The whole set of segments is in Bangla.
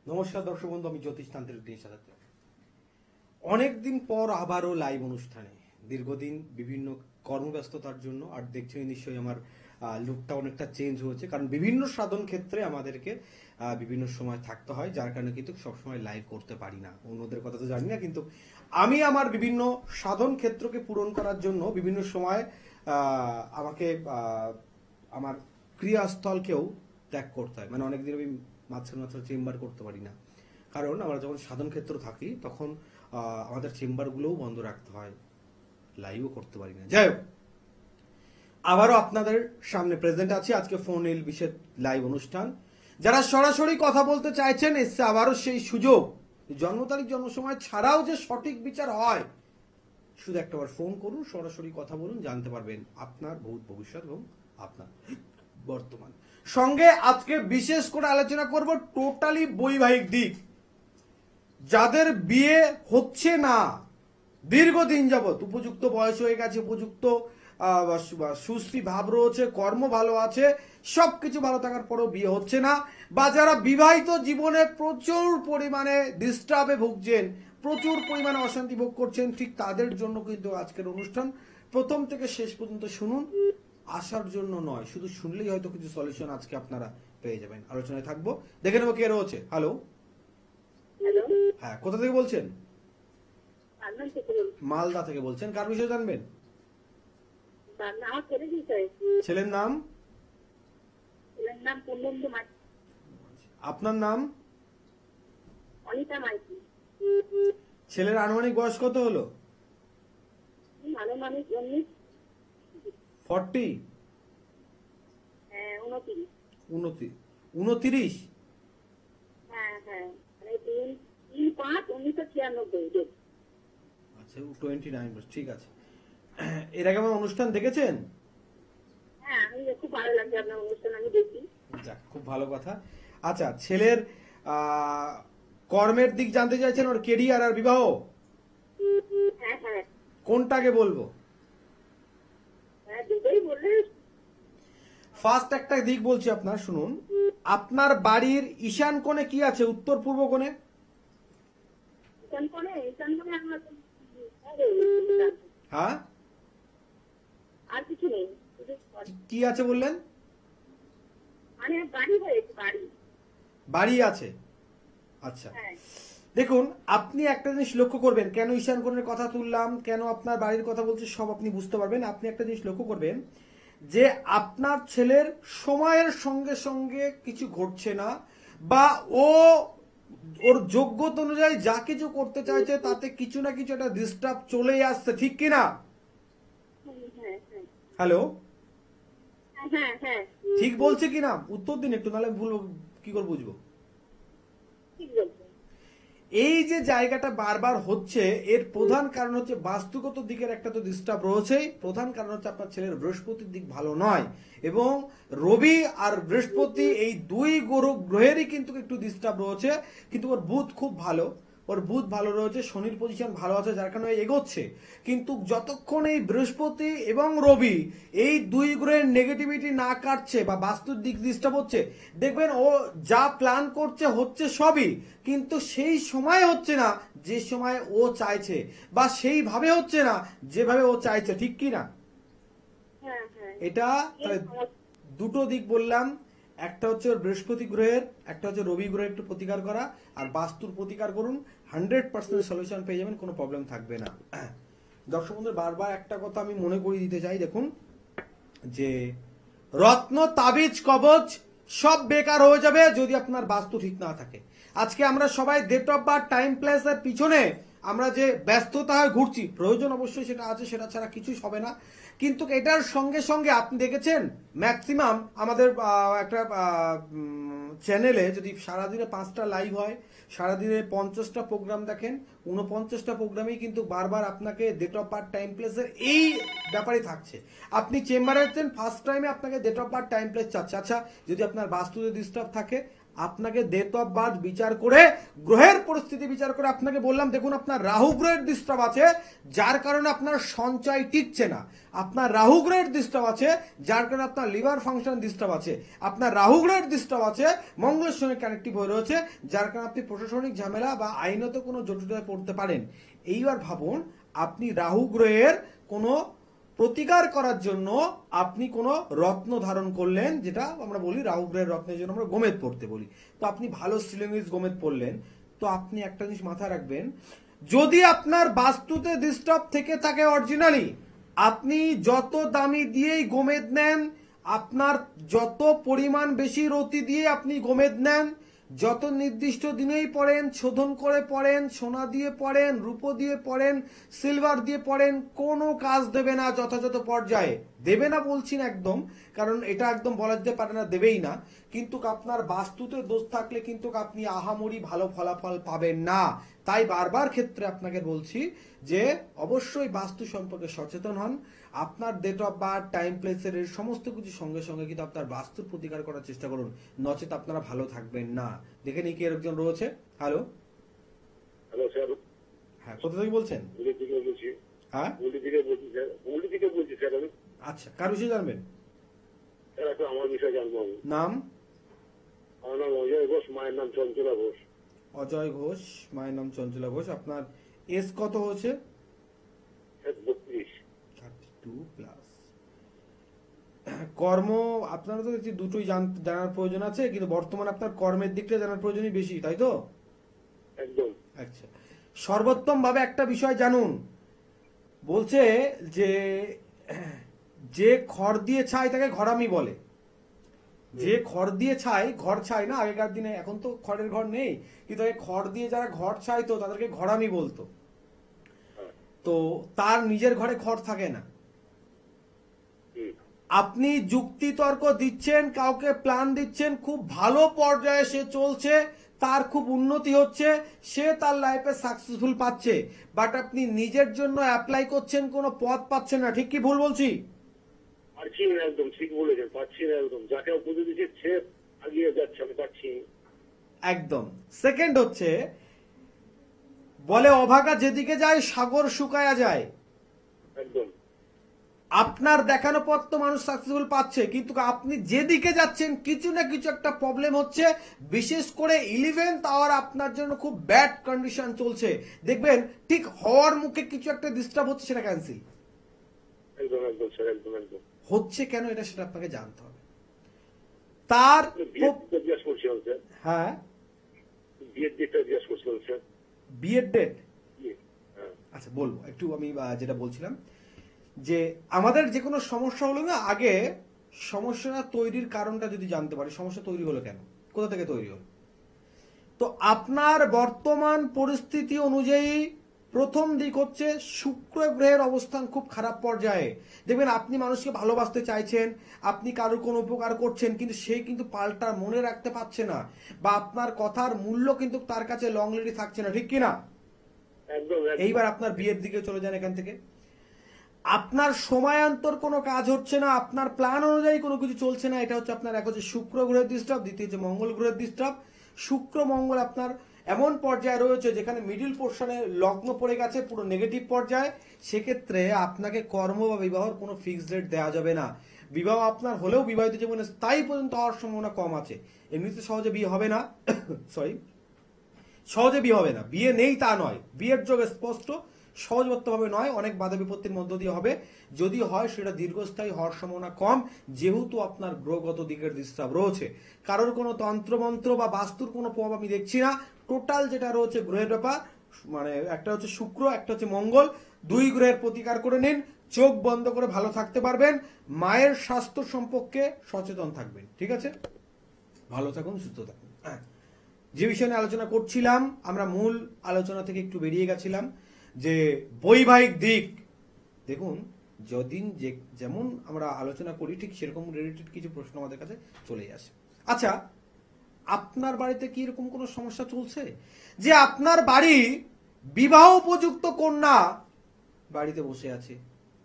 নমস্কার দর্শক বন্ধু, আমি জ্যোতিষতান্ত্রিক দিন সাজাতে অনেকদিন পর আবারও লাইভ অনুষ্ঠানে। দীর্ঘদিন বিভিন্ন কর্মব্যস্ততার জন্য আর দেখছেন নিশ্চয়ই আমার লুকটা অনেকটা চেঞ্জ হয়েছে, কারণ বিভিন্ন সাধন ক্ষেত্রে আমাদেরকে বিভিন্ন সময় থাকতে হয়, যার কারণে কিন্তু সবসময় লাইভ করতে পারি না। অন্যদের কথা তো জানি না, কিন্তু আমি আমার বিভিন্ন সাধন ক্ষেত্রকে পূরণ করার জন্য বিভিন্ন সময় আমাকে আমার ক্রিয়াস্থলকেও ত্যাগ করতে হয়। মানে অনেকদিন আমি মাঝখানে চেম্বার করতে পারি না, কারণ আমরা যখন সাধন ক্ষেত্র থাকি তখন আমাদের চেম্বারগুলোও বন্ধ রাখতে হয়, লাইভও করতে পারি না। যাই হোক, আবারও আপনাদের সামনে প্রেজেন্ট আছি আজকে ফোন এল বিশেষ লাইভ অনুষ্ঠান। যারা সরাসরি কথা বলতে চাইছেন, এসছে আবারও সেই সুযোগ। জন্ম তারিখ জন্ম সময় ছাড়াও যে সঠিক বিচার হয়, শুধু একটাবার ফোন করুন, সরাসরি কথা বলুন, জানতে পারবেন আপনার ভূত ভবিষ্যৎ এবং আপনার বর্তমান। সঙ্গে আজকে বিশেষ করে আলোচনা করব টোটালি বৈবাহিক দিক। যাদের বিয়ে হচ্ছে না দীর্ঘদিন যাবত, উপযুক্ত বয়স হয়ে গেছে, উপযুক্ত সুশ্রী ভাব রয়েছে, কর্ম ভালো আছে, সবকিছু ভালো থাকার পরেও বিয়ে হচ্ছে না, বা যারা বিবাহিত জীবনে প্রচুর পরিমাণে ডিস্টার্বে ভুগছেন, প্রচুর পরিমাণে অশান্তি ভোগ করছেন, ঠিক তাদের জন্য কিন্তু আজকের অনুষ্ঠান। প্রথম থেকে শেষ পর্যন্ত শুনুন, আসার জন্য নয়, শুধু শুনলেই হয়তো কিছু সলিউশন আজকে আপনারা পেয়ে যাবেন। আলোচনায় থাকবো, দেখে নেবো কে রয়েছে। হ্যালো, হ্যাঁ, কোথা থেকে বলছেন? মালদা থেকে বলছেন। কার বিষয়ে জানবেন? ছেলের নাম? আপনার নাম? ছেলের আনুমানিক বয়স কত হলো? 40? 29? আচ্ছা, 29। ঠিক আছে। এর আগে আমার অনুষ্ঠান দেখেছেন? খুব ভালো কথা। আচ্ছা, ছেলের কর্মের দিক জানতে চাইছেন, ওর কেরিয়ার আর বিবাহ, কোনটাকে বলবো? ফার্স্ট একটা দিক বলছি আপনার, শুনুন। আপনার বাড়ির ঈশান কোণে কি আছে, উত্তর পূর্ব কোণে? হ্যাঁ, আর কিছু নেই। কি আছে বললেন? বাড়ি আছে। আচ্ছা, দেখুন, আপনি একটা জিনিস লক্ষ্য করবেন, কেন ঈশান কোণের কথা তুললাম, কেন আপনার বাড়ির কথা বলছি, সব আপনি বুঝতে পারবেন। আপনি একটা জিনিস লক্ষ্য করবেন যে আপনার ছেলের সময়ের সঙ্গে সঙ্গে কিছু ঘটছে না, বা ওর যোগ্যতা অনুযায়ী যা কিছু করতে চাইছে তাতে কিছু না কিছু একটা ডিস্টার্ব চলেই আসছে, ঠিক কিনা? হ্যালো, ঠিক বলছে কিনা? উত্তর দিন একটু, নাহলে ভুল কি করে বুঝবো। এই যে জায়গাটা বারবার হচ্ছে, এর প্রধান কারণ হচ্ছে বাস্তুগত দিকের একটা তো ডিস্টার্ব রয়েছেই। প্রধান কারণ হচ্ছে আপনার ছেলের বৃহস্পতির দিক ভালো নয়, এবং রবি আর বৃহস্পতি এই দুই গ্রহেরই কিন্তু একটু ডিস্টার্ব রয়েছে। কিন্তু ওর বুধ খুব ভালো, ওর বুধ ভালো রয়েছে, শনির পজিশন ভালো আছে, যার কারণে এগোচ্ছে। কিন্তু যতক্ষণ এই বৃহস্পতি এবং রবি এই দুই গ্রহের নেগেটিভিটি না কাটছে বা বাস্তুর দিক ডিস্টার্ব হচ্ছে, দেখবেন ও যা প্ল্যান করছে হচ্ছে সবই, কিন্তু সেই সময় হচ্ছে না যে সময় ও চাইছে, বা সেইভাবে হচ্ছে না যেভাবে ও চাইছে, ঠিক কি না? এটা দুটো দিক বললাম, একটা হচ্ছে ওর বৃহস্পতি গ্রহের, একটা হচ্ছে রবি গ্রহের একটু প্রতিকার করা, আর বাস্তুর প্রতিকার করুন, 100% সলিউশন পেয়ে যাবেন, কোনো প্রবলেম থাকবে না। দর্শক বন্ধুদের বারবার একটা কথা আমি মনে করিয়ে দিতে চাই, দেখুন, যে রত্ন তাবিজ কবচ সব বেকার হয়ে যাবে যদি আপনার বাস্তু ঠিক না থাকে। আজকে আমরা সবাই date of birth, time, place এর পিছনে আমরা যে ব্যস্ততা হয় ঘুরছি, প্রয়োজন অবশ্যই সেটা আছে, সেটা ছাড়া কিছুই হবে না। কিন্তু এটার সঙ্গে সঙ্গে আপনি দেখেছেন ম্যাক্সিমাম আমাদের একটা চ্যানেলে যদি সারাদিনে 5টা লাইভ হয়, সারাদিনে 50টা প্রোগ্রাম দেখেন, 49টা প্রোগ্রামেই কিন্তু বারবার আপনাকে ডেট অফ বার্থ, টাইম, প্লেসের এই ব্যাপারেই থাকছে। আপনি চেম্বারে আছেন, ফার্স্ট টাইমে আপনাকে date of birth, time, place চাচ্ছে। আচ্ছা, যদি আপনার বাস্তুতে ডিস্টার্ব থাকে, আপনাকে ডেট অফ বার্থ বিচার করে গ্রহের পরিস্থিতি বিচার করে আপনাকে বললাম, দেখুন আপনার রাহু গ্রহের ডিস্টার্ব আছে, যার কারণে আপনার সঞ্চয় টিকছে না। আপনার রাহু গ্রহের ডিস্টার্ব আছে, যার কারণে আপনার লিভার ফাংশন ডিস্টার্ব আছে। আপনার রাহু গ্রহের ডিস্টার্ব আছে, মঙ্গলের সঙ্গে কানেক্টিভ হয়ে রয়েছে, যার কারণে আপনি প্রশাসনিক ঝামেলা বা আইনত কোনো জটিলতায় পড়তে পারেন। এইবার ভাবুন, আপনি রাহু গ্রহের কোনো প্রতিকার করার জন্য আপনি কোনো রত্ন ধারণ করলেন, যেটা আমরা বলি রাহু গ্রহের রত্নের জন্য আমরা গোমেদ পড়তে বলি। তো আপনি ভালো সিলিংস গোমেদ পড়লেন, তো আপনি একটা জিনিস মাথায় রাখবেন, যদি আপনার বাস্তুতে ডিস্টার্ব থেকে থাকে অরিজিনালি, আপনি যত দামি দিয়েই গোমেদ নেন, আপনার যত পরিমাণ বেশি রতি দিয়ে আপনি গোমেদ নেন, যত নির্দিষ্ট দিনেই পড়েন, শোধন করে পড়েন, সোনা দিয়ে পড়েন, রূপো দিয়ে পড়েন, সিলভার দিয়ে পড়েন, কোনো কাজ দেবে না যথাযথ পর্যায়ে। দেবে না বলছি না একদম, কারণ এটা একদম বলা যেতে পারে না, দেবেই না। কিন্তু আপনার বাস্তুতে দোষ থাকলে কিন্তু আপনি আহামরি ভালো ফলাফল পাবেন না। তাই বারবার ক্ষেত্রে আপনাকে বলছি যে অবশ্যই বাস্তু সম্পর্কে সচেতন হন। আপনার ডেট অফ বার্থ, টাইম, প্লেসের সমস্ত কিছু সঙ্গে সঙ্গে কিন্তু আপনার বাস্তুর প্রতিকার করার চেষ্টা করুন, নচেত আপনারা ভালো থাকবেন না। দেখে নিই কি একজন রয়েছে। Hello hello sir. হ্যাঁ, কোথা থেকে বলছেন? পুরী থেকে বলছি। হ্যাঁ, পুরী থেকে বলছি স্যার। পুরী থেকে বলছি স্যার আমি। আচ্ছা, কার বিষয়ে জানবেন? স্যার একটা আমার বিষয়ে জানবো আমি। নাম? আমার নাম অজয় ঘোষ, মায়ের নাম চঞ্চলা ঘোষ। অজয় ঘোষ, মায়ের নাম চঞ্চলা ঘোষ। আপনার এজ কত হচ্ছে? 32। 32 প্লাস। কর্ম আপনারা তো দেখছি দুটোই জানার প্রয়োজন আছে, কিন্তু বর্তমানে আপনার কর্মের দিকটা জানার প্রয়োজনই বেশি, তাই তো? একদম। আচ্ছা, সর্বোত্তম ভাবে একটা বিষয় জানুন। বলছে যে যে খড় দিয়ে ছাই তাকে ঘরামি বলে। যে খড় দিয়ে ছাই, ঘর ছাই না আগেকার দিনে, এখন তো খড়ের ঘর নেই, কিন্তু আগে খড় দিয়ে যারা ঘর ছাইতো তাদেরকে ঘরামি বলতো। তো তার নিজের ঘরে খড় থাকে না। আপনি যুক্তি তর্ক দিচ্ছেন, কাউকে প্ল্যান দিচ্ছেন, খুব ভালো পর্যায়ে সে চলছে, তার খুব উন্নতি হচ্ছে, সে তার লাইফে সাকসেসফুল পাচ্ছে, বাট আপনি নিজের জন্য অ্যাপ্লাই করছেন, কোনো পথ পাচ্ছেন না। ঠিক কি ভুল বলছি? পারছি না, একদম ঠিক বলেছেন, পারছি না একদম। যাকে উপদেশ দিচ্ছে সে আগিয়ে যাচ্ছে, আমি পারছি না। একদম। সেকেন্ড হচ্ছে, বলে অভাগা যেদিকে যায় সাগর শুকায়া যায়। একদম। আপনার দেখানো পথ তো মানুষ সাকসেসফুল পাচ্ছে, কিন্তু আপনি যেদিকে যাচ্ছেন কিছু না কিছু একটা প্রবলেম হচ্ছে। বিশেষ করে 11th আওয়ার আপনার জন্য খুব ব্যাড কন্ডিশন চলছে। দেখবেন ঠিক হওয়ার মুখে কিছু একটা ডিস্টার্ব হচ্ছে, সেটা ক্যান্সেল একদম একদম স্যার, একদম একদম। হচ্ছে। কেন এটা সেটা আপনাকে জানতে হবে। তার বিয়ের ডেটটা জিজ্ঞাসা করছিলাম স্যার। হ্যাঁ, বিয়ের ডেটটা জিজ্ঞাসা করছিলাম স্যার। বিয়ের ডেট? হ্যাঁ। আচ্ছা, বলবো একটু। আমি যেটা বলছিলাম যে আমাদের যে কোনো সমস্যা হলো না, আগে সমস্যা তৈরির কারণটা যদি জানতে পারি, সমস্যা তৈরি হলো কেন, কোথা থেকে তৈরি হলো। তো আপনার বর্তমান পরিস্থিতি অনুযায়ী প্রথম দিক হচ্ছে শুক্র গ্রহের অবস্থান খুব খারাপ পর্যায়ে। দেখবেন আপনি মানুষকে ভালোবাসতে চাইছেন, আপনি কারোর কোনো উপকার করছেন, কিন্তু সে কিন্তু পাল্টা মনে রাখতে পারছে না, বা আপনার কথার মূল্য কিন্তু তার কাছে লং লেডি থাকছে না। ঠিক কিনা? একদম। এইবার আপনার বিয়ের দিকে চলে যান এখান থেকে। আপনার সময়ান্তর কোনো কাজ হচ্ছে না, আপনার প্ল্যান অনুযায়ী কোনো কিছু চলছে না। এটা হচ্ছে আপনার এক হচ্ছে শুক্র গ্রহের ডিস্টার্ব, দ্বিতীয় হচ্ছে মঙ্গল গ্রহের ডিস্টার্ব। শুক্র মঙ্গল আপনার এমন পর্যায়ে রয়েছে যেখানে মিডিল পোর্শনে লগ্ন পড়ে গেছে, পুরো নেগেটিভ পর্যায়ে। সেক্ষেত্রে আপনাকে কর্ম বা বিবাহর কোনো ফিক্সড ডেট দেওয়া যাবে না। বিবাহ আপনার হলেও বিবাহিত জীবনে স্থায়ী পর্যন্ত হওয়ার সম্ভাবনা কম আছে। এমনিতে সহজে বিয়ে হবে না, সরি, সহজে বিয়ে হবে না। বিয়ে নেই তা নয়, বিয়ের যোগ স্পষ্ট, সহজবর্তভাবে নয়, অনেক বাধা বিপত্তির মধ্য দিয়ে হবে। যদি হয় সেটা দীর্ঘস্থায়ী হওয়ার সম্ভাবনা কম, যেহেতু আপনার গ্রহগত দিকের ডিস্টার্ব রয়েছে। কারোর কোনো তন্ত্রমন্ত্র বা বাস্তুর কোনো প্রভাব আমি দেখছি না। টোটাল যেটা রয়েছে গ্রহের ব্যাপার, মানে একটা হচ্ছে শুক্র, একটা হচ্ছে মঙ্গল, দুই গ্রহের প্রতিকার করে নিন, চোখ বন্ধ করে ভালো থাকতে পারবেন। মায়ের স্বাস্থ্য সম্পর্কে সচেতন থাকবেন। ঠিক আছে, ভালো থাকুন, সুস্থ থাকুন। যে বিষয় নিয়ে আলোচনা করছিলাম, আমরা মূল আলোচনা থেকে একটু বেরিয়ে গেছিলাম যে বৈবাহিক দিক। দেখুন, যদিন যেমন আমরা আলোচনা করি ঠিক সেরকম রিলেটেড কিছু প্রশ্ন আমাদের কাছে চলে আসে। আচ্ছা, আপনার বাড়িতে কি এরকম কোনো সমস্যা চলছে যে আপনার বাড়ি বিবাহ উপযুক্ত কন্যা বাড়িতে বসে আছে?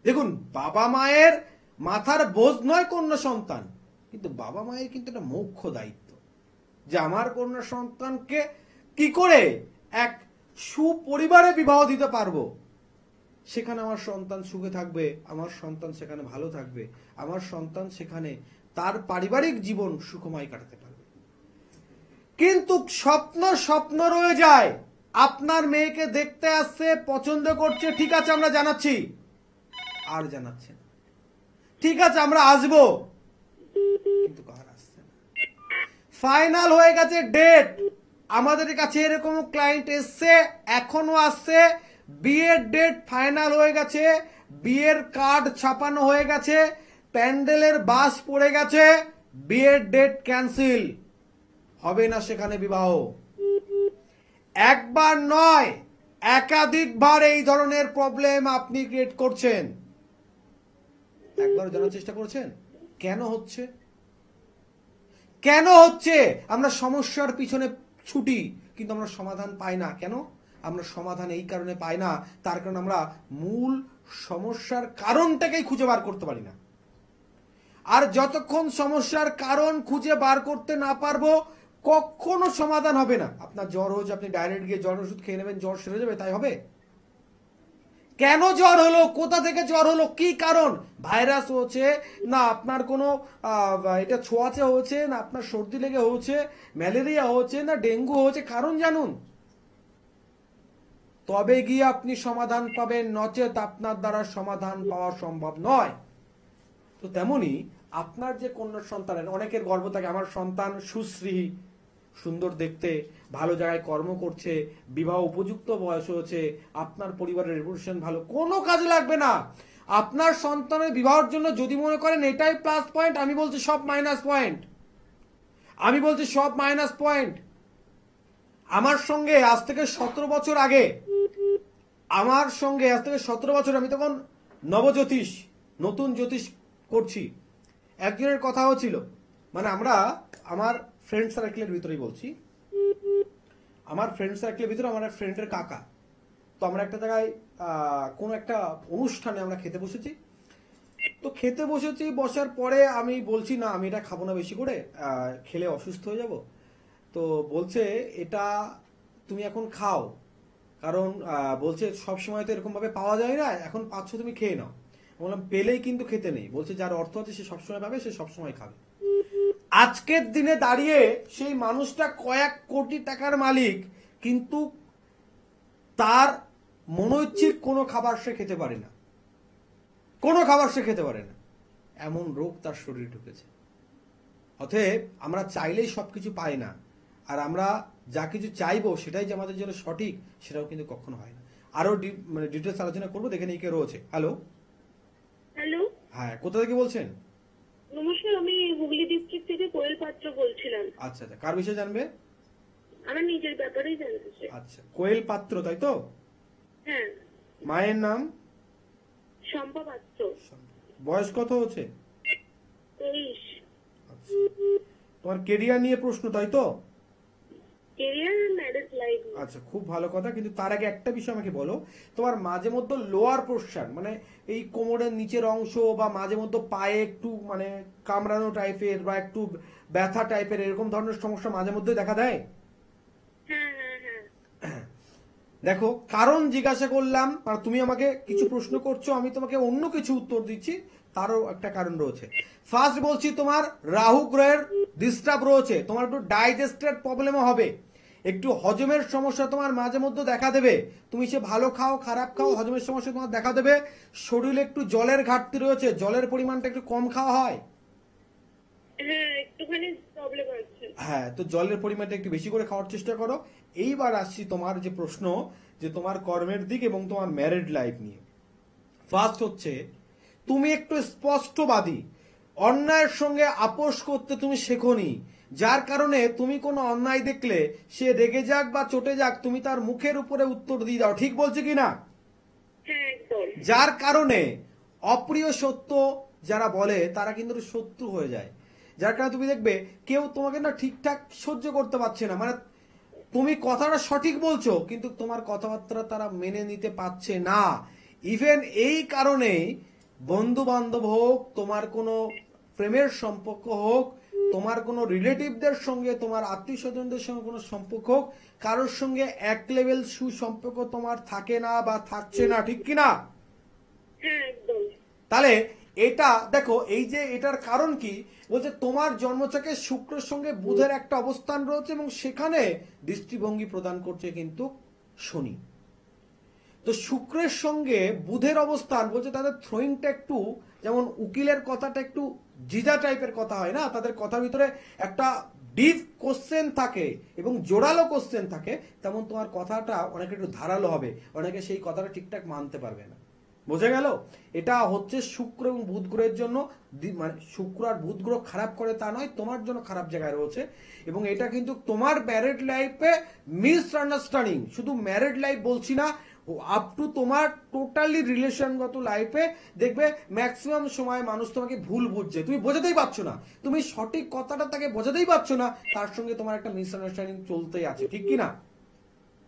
দেখুন, বাবা মায়ের মাথার বোঝ নয় কন্যা সন্তান, কিন্তু বাবা মায়ের কিন্তু একটা মুখ্য দায়িত্ব। যে আমার কন্যা সন্তানকে কি করে এক সুপরিবারে বিবাহ দিতে পারবো, সেখানে আমার সন্তান সুখে থাকবে, আমার সন্তান সেখানে ভালো থাকবে, আমার সন্তান সেখানে তার পারিবারিক জীবন সুখময় কাটাতে পারবে। কিন্তু স্বপ্ন স্বপ্ন রয়ে যায়। আপনার মেয়েকে দেখতে আসছে, পছন্দ করছে, ঠিক আছে আমরা জানাচ্ছি, আর জানাচ্ছে না, ঠিক আছে আমরা আসবো, কিন্তু আর আসছে না। ফাইনাল হয়ে গেছে ডেট, আমাদের কাছে এরকম ক্লায়েন্ট এসছে, এখনো আসছে, বিয়ের ডেট ফাইনাল হয়ে গেছে, বিয়ের কার্ড ছাপানো হয়ে গেছে, প্যান্ডেলের বাস পড়ে গেছে, বিয়ের ডেট ক্যান্সেল, হবে না সেখানে বিবাহ। একবার নয়, একাধিকবার এই ধরনের প্রবলেম আপনি ক্রিয়েট করছেন। একবার জানার চেষ্টা করছেন কেন হচ্ছে? কেন হচ্ছে? আমরা সমস্যার পিছনে ছুটি, কিন্তু আমরা সমাধান পাই না। কেন আমরা সমাধান এই কারণে পাই না, তার কারণ আমরা মূল সমস্যার কারণটাকেই খুঁজে বার করতে পারি না। আর যতক্ষণ সমস্যার কারণ খুঁজে বার করতে না পারবো, কখনো সমাধান হবে না। আপনার জ্বর হয়েছে, আপনি ডাইরেক্ট গিয়ে জ্বর ওষুধ খেয়ে নেবেন, জ্বর সেরে যাবে, তাই হবে? কেন জ্বর হলো, কোথা থেকে জ্বর হলো, কি কারণ? ভাইরাস হচ্ছে না আপনার কোনো এটা ছোঁয়াচে হয়েছে, না আপনার সর্দি লেগে হয়েছে, ম্যালেরিয়া হচ্ছে, না ডেঙ্গু হয়েছে, কারণ জানুন, তবে গিয়ে আপনি সমাধান পাবেন, নচেত আপনার দ্বারা সমাধান পাওয়া সম্ভব নয়। তো তেমনি আপনার যে কন্যা সন্তানের অনেকের গর্ব থাকে, আমার সন্তান সুশ্রী, সুন্দর দেখতে, ভালো জায়গায় কর্ম করছে, বিবাহ উপযুক্ত বয়স হয়েছে, আপনার পরিবারের রেপুটেশন ভালো, কোনো কাজে লাগবে না। আপনার সন্তানের বিবাহের জন্য যদি মনে করেন এটাই প্লাস পয়েন্ট, আমি বলছি সব মাইনাস পয়েন্ট, আমি বলছি সব মাইনাস পয়েন্ট। আমার সঙ্গে আজ থেকে 17 বছর আগে, আমার সঙ্গে আজ থেকে 17 বছর, আমি তখন নবজ্যোতিষ, নতুন জ্যোতিষ করছি, একজনের কথা হচ্ছিল, মানে আমরা আমার ফ্রেন্ড সার্কেলের ভিতরেই বলছি, আমার ফ্রেন্ড সার্কেলের ভিতরে আমার এক ফ্রেন্ডের কাকা, তো আমরা একটা জায়গায় কোনো একটা অনুষ্ঠানে আমরা খেতে বসেছি। তো খেতে বসেছি, বসার পরে আমি বলছি না আমি এটা খাবো না, বেশি করে খেলে অসুস্থ হয়ে যাব। তো বলছে এটা তুমি এখন খাও, কারণ বলছে সব সময় তো এরকম ভাবে পাওয়া যায় না, এখন পাচ্ছ তুমি খেয়ে নাও। বললাম পেলেই কিন্তু খেতে নেই, বলছে যার অর্থ আছে সে সবসময় পাবে, সে সবসময় খাবে। আজকের দিনে দাঁড়িয়ে সেই মানুষটা কয়েক কোটি টাকার মালিক, কিন্তু তার মনোইচ্ছিক কোনো খাবার সে খেতে পারে না, কোনো খাবার সে খেতে পারে না, এমন রোগ তার শরীরে ঢুকেছে। অতএব আমরা চাইলেই সবকিছু পাই না, আর আমরা যা কিছু চাইবো সেটাই যে আমাদের জন্য সঠিক, সেটাও কিন্তু কখনো হয় না। আরো মানে ডিটেলস আলোচনা করবো, দেখে নিয়ে কে রয়েছে। হ্যালো, হ্যালো, হ্যাঁ কোথা থেকে বলছেন? নমস্কার, আমি হুগলি ডিস্ট্রিক্ট থেকে কোয়েল পাত্র বলছিলাম। আচ্ছা আচ্ছা, কার বিষয়ে জানবে? আমার নিজের ব্যাপারেই জানতে চাই। আচ্ছা, কোয়েল পাত্র তাই তো? হ্যাঁ। মায়ের নাম? শম্পা পাত্র। বয়স কত হচ্ছে? 23। আচ্ছা, তোমার কেরিয়ার নিয়ে প্রশ্ন তাই তো? Career marriage life. আচ্ছা, খুব ভালো কথা, কিন্তু তার আগে একটা বিষয় আমাকে বলো, তোমার মাঝে মধ্যে লোয়ার পোর্শন মানে এই কোমরের নিচের অংশ বা মাঝে মধ্যে পায়ে একটু মানে কামড়ানো টাইপের বা একটু ব্যথা টাইপের এরকম ধরনের সমস্যা মাঝে মধ্যে দেখা দেয়? হ্যাঁ হ্যাঁ হ্যাঁ। দেখো, কারণ জিজ্ঞাসা করলাম আর তুমি আমাকে কিছু প্রশ্ন করছো, আমি তোমাকে অন্য কিছু উত্তর দিচ্ছি, তারও একটা কারণ রয়েছে। ফার্স্ট বলছি, তোমার রাহু গ্রহের ডিস্টার্ব রয়েছে, তোমার একটু ডাইজেস্টের প্রবলেমও হবে, একটু হজমের সমস্যা তোমার মাঝে মধ্যে দেখা দেবে। তুমি সে ভালো খাও খারাপ খাও, হজমের সমস্যা তোমার দেখা দেবে। শরীরে একটু জলের ঘাটতি রয়েছে, জলের পরিমাণটা একটু কম খাওয়া হয়। হ্যাঁ, একটুখানি প্রবলেম আছে। হ্যাঁ, তো জলের পরিমাণটা একটু বেশি করে খাওয়ার চেষ্টা করো। এইবার আসছি তোমার যে প্রশ্ন, যে তোমার কর্মের দিক এবং তোমার ম্যারিড লাইফ নিয়ে। ফার্স্ট হচ্ছে, তুমি একটু স্পষ্টবাদী, অন্যায়ের সঙ্গে আপোষ করতে তুমি শেখোনি, যার কারণে তুমি কোনো অন্যায় দেখলে সে রেগে যাক বা চটে যাক, তুমি তার মুখের উপরে উত্তর দিয়ে দাও। ঠিক বলছে কিনা? হ্যাঁ একদম। যার কারণে অপ্রিয় সত্য যারা বলে তারা কিন্তু শত্রু হয়ে যায়। যার কারণে তুমি দেখবে কেউ তোমাকে না ঠিকঠাক সহ্য করতে পারছে না, মানে তুমি কথাটা সঠিক বলছো কিন্তু তোমার কথাবার্তা তারা মেনে নিতে পারছে না। ইভেন এই কারণেই বন্ধু বান্ধব হোক, তোমার কোনো প্রেমের সম্পর্ক হোক, তোমার কোনো রিলেটিভদের সঙ্গে, তোমার আত্মীয় স্বজনদের সঙ্গে কোনো সম্পর্ক হোক, কারোর সঙ্গে এক লেভেল সুসম্পর্ক তোমার থাকে না বা থাকছে না, ঠিক কিনা? হ্যাঁ একদম। তাহলে এটা দেখো, এই যে এটার কারণ কি বলছে, তোমার জন্মছকে শুক্রের সঙ্গে বুধের একটা অবস্থান রয়েছে এবং সেখানে দৃষ্টিভঙ্গি প্রদান করছে কিন্তু শনি। তো শুক্রের সঙ্গে বুধের অবস্থান বলছে তাদের থ্রোয়িংটা একটু, যেমন উকিলের কথাটা একটু জিজা টাইপের কথা হয় না, তাদের কথার ভিতরে একটা ডিপ কোশ্চেন থাকে এবং জোরালো কোশ্চেন থাকে, তেমন তোমার কথাটা অনেকে একটু ধারালো হবে, অনেকে সেই কথাটা ঠিকঠাক মানতে পারবে না। বোঝা গেল? এটা হচ্ছে শুক্র এবং বুধ গ্রহের জন্য, মানে শুক্র আর বুধ গ্রহ খারাপ করে তা নয়, তোমার জন্য খারাপ জায়গায় রয়েছে। এবং এটা কিন্তু তোমার ম্যারিড লাইফে মিসআন্ডারস্ট্যান্ডিং, শুধু ম্যারিড লাইফ বলছি না, আপ টু তোমার টোটালি রিলেশনগত লাইফে দেখবে ম্যাক্সিমাম সময় মানুষ তোমাকে ভুল বুঝছে, তুমি বোঝাতেই পারছো না, তুমি সঠিক কথাটা তাকে বোঝাতেই পারছো না, তার সঙ্গে তোমার একটা মিসআন্ডারস্ট্যান্ডিং চলতেই আছে, ঠিক কি না?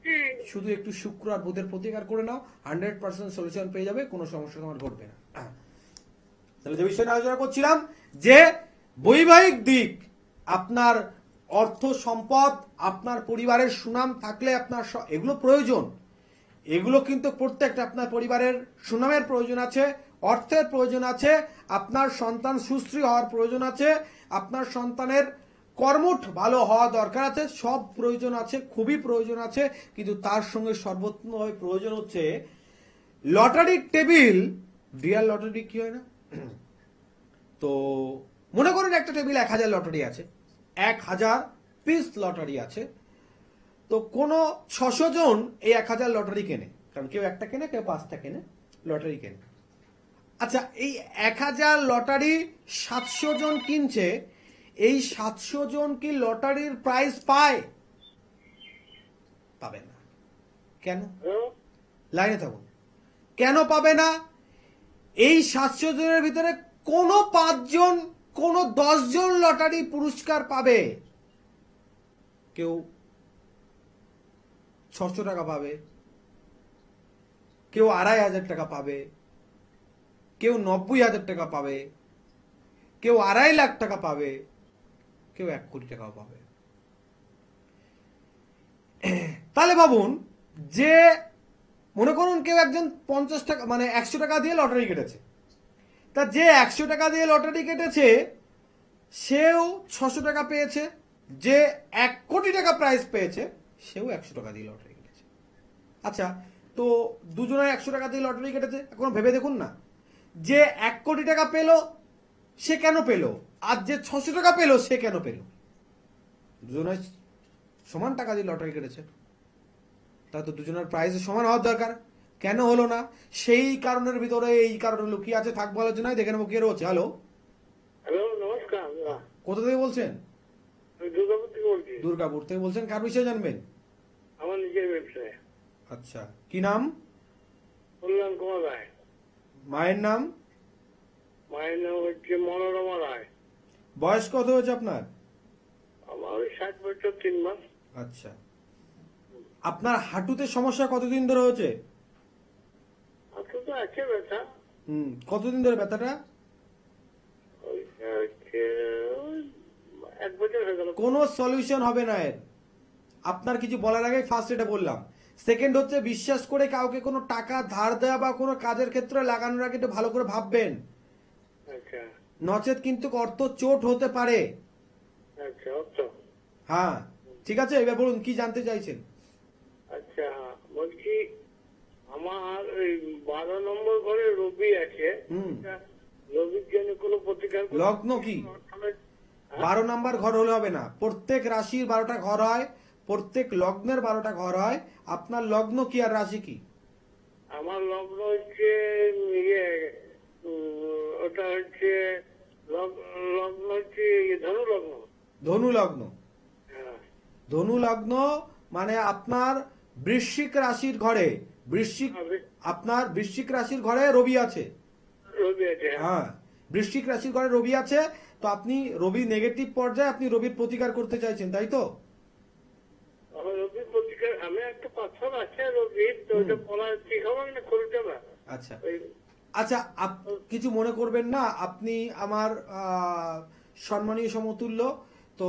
হ্যাঁ শুধু একটু শুক্র আর বুধের প্রতিকার করে নাও, 100% সলিউশন পেয়ে যাবে, কোনো সমস্যা তোমার ঘটবে না। তাহলে যে বিষয়ে আলোচনা করছিলাম, যে বৈবাহিক দিক, আপনার অর্থ সম্পদ, আপনার পরিবারের সুনাম থাকলে আপনার এগুলো প্রয়োজন, এগুলো কিন্তু প্রত্যেকটা, আপনার পরিবারের সুনামের প্রয়োজন আছে, অর্থের প্রয়োজন আছে, আপনার সন্তান সুশ্রী হওয়ার প্রয়োজন আছে, আপনার সন্তানের কর্মঠ ভালো হওয়া দরকার আছে, সব প্রয়োজন আছে, খুবই প্রয়োজন আছে, কিন্তু তার সঙ্গে সর্বোত্তমভাবে প্রয়োজন হচ্ছে লটারির টেবিল। রিয়াল লটারি কি হয় না, তো মনে করেন একটা টেবিল 1000 লটারি আছে, 1000 পিস লটারি আছে, তো কোনো 600 জন এই 1000 লটারি কেনে, কারণ কেউ একটা কেনে, কেউ 5টা কেনে, লটারি কেনে। আচ্ছা, এই 1000 লটারি 700 জন কিনছে, এই 700 জন কি লটারির প্রাইজ পায়? পাবে না। কেন? লাইনে থাকুন। কেন পাবে না? এই 700 জনের ভিতরে কোনো 5 জন, কোনো 10 জন লটারি পুরস্কার পাবে। কেউ 600 টাকা পাবে, কেউ 2500 টাকা পাবে, কেউ 90,000 টাকা পাবে, কেউ 2.5 লাখ টাকা পাবে, কেউ 1 কোটি টাকাও পাবে। তাহলে ভাবুন, যে মনে করুন কেউ একজন 50 টাকা মানে 100 টাকা দিয়ে লটারি কেটেছে, তা যে 100 টাকা দিয়ে লটারি কেটেছে সেও 600 টাকা পেয়েছে, যে 1 কোটি টাকা প্রাইজ পেয়েছে সেও 100 টাকা দিয়ে লটারি কেটেছে। আচ্ছা, তো দুজনে 100 টাকা দিয়ে লটারি কেটেছে, এখন ভেবে দেখুন না, যে 1 কোটি টাকা পেল সে কেন পেল, আর যে 600 টাকা পেল সে কেন পেল? দুজনে সমান টাকা দিয়ে লটারি কেটেছে, তা তো দুজনের প্রাইস সমান হওয়ার দরকার, কেন হলো না? সেই কারণের ভিতরে এই কারণে লুকিয়ে আছে, থাকবো আলোচনায়, দেখে নেবো কে রয়েছে। হ্যালো, হ্যালো, নমস্কার। কোথা থেকে বলছেন? আমি দুর্গাপুর থেকে বলছি। দুর্গাপুর থেকে বলছেন, কার বিষয়ে জানবেন? আমার নিজের ব্যবসায়। আচ্ছা, কি নাম? কল্যাণ কুমার রায়। মায়ের নাম? মায়ের নাম হচ্ছে মনোরমা রায়। বয়স কত হয়েছে আপনার? আমার ওই 60 বছর 3 মাস। আচ্ছা, আপনার হাঁটুতে সমস্যা কতদিন ধরে হয়েছে? আপনার তো আছে ব্যথা। কতদিন ধরে ব্যথাটা? ওইটা হচ্ছে 1 বছর হয়ে গেল। কোনো সলিউশন হবে না এর। আপনার কিছু বলার আগে ফার্স্ট এটা বললাম। সেকেন্ড হচ্ছে, বিশ্বাস করে কাউকে কোনো টাকা ধার দেওয়া বা কোনো কাজের ক্ষেত্রে লাগানোর আগে একটু ভালো করে ভাববেন, আচ্ছা নচেত কিন্তু অর্থ চোট হতে পারে। আচ্ছা অর্থ। হ্যাঁ, ঠিক আছে, এবার বলুন কি জানতে চাইছেন। আচ্ছা, বলছি আমার ওই 12 নম্বর ঘরে রবি আছে। রবির জন্য কোনো প্রতিকার? লগ্ন কি? 12 নাম্বার ঘর হলে হবে না, প্রত্যেক রাশির 12টা ঘর হয়, প্রত্যেক লগ্নের 12টা ঘর হয়। আপনার লগ্ন কি আর রাশি কি? আমার লগ্ন হচ্ছে ওটা হচ্ছে লগ্ন হচ্ছে ধনু লগ্ন। ধনু লগ্ন। হ্যাঁ। ধনু লগ্ন মানে আপনার বৃশ্চিক রাশির ঘরে, আপনার বৃশ্চিক রাশির ঘরে রবি আছে। রবি আছে। হ্যাঁ, বৃশ্চিক রাশির ঘরে রবি আছে, তো আপনি রবি নেগেটিভ পর্যায়ে, আপনি রবির প্রতিকার করতে চাইছেন, তাই তো? রবির প্রতিকার আমি একটা পাথর আছে রবির, তো ওটা বলা ঠিক হবে না, করতে না। আচ্ছা আচ্ছা, কিছু মনে করবেন না, আপনি আমার সম্মানীয় সমতুল্য। তো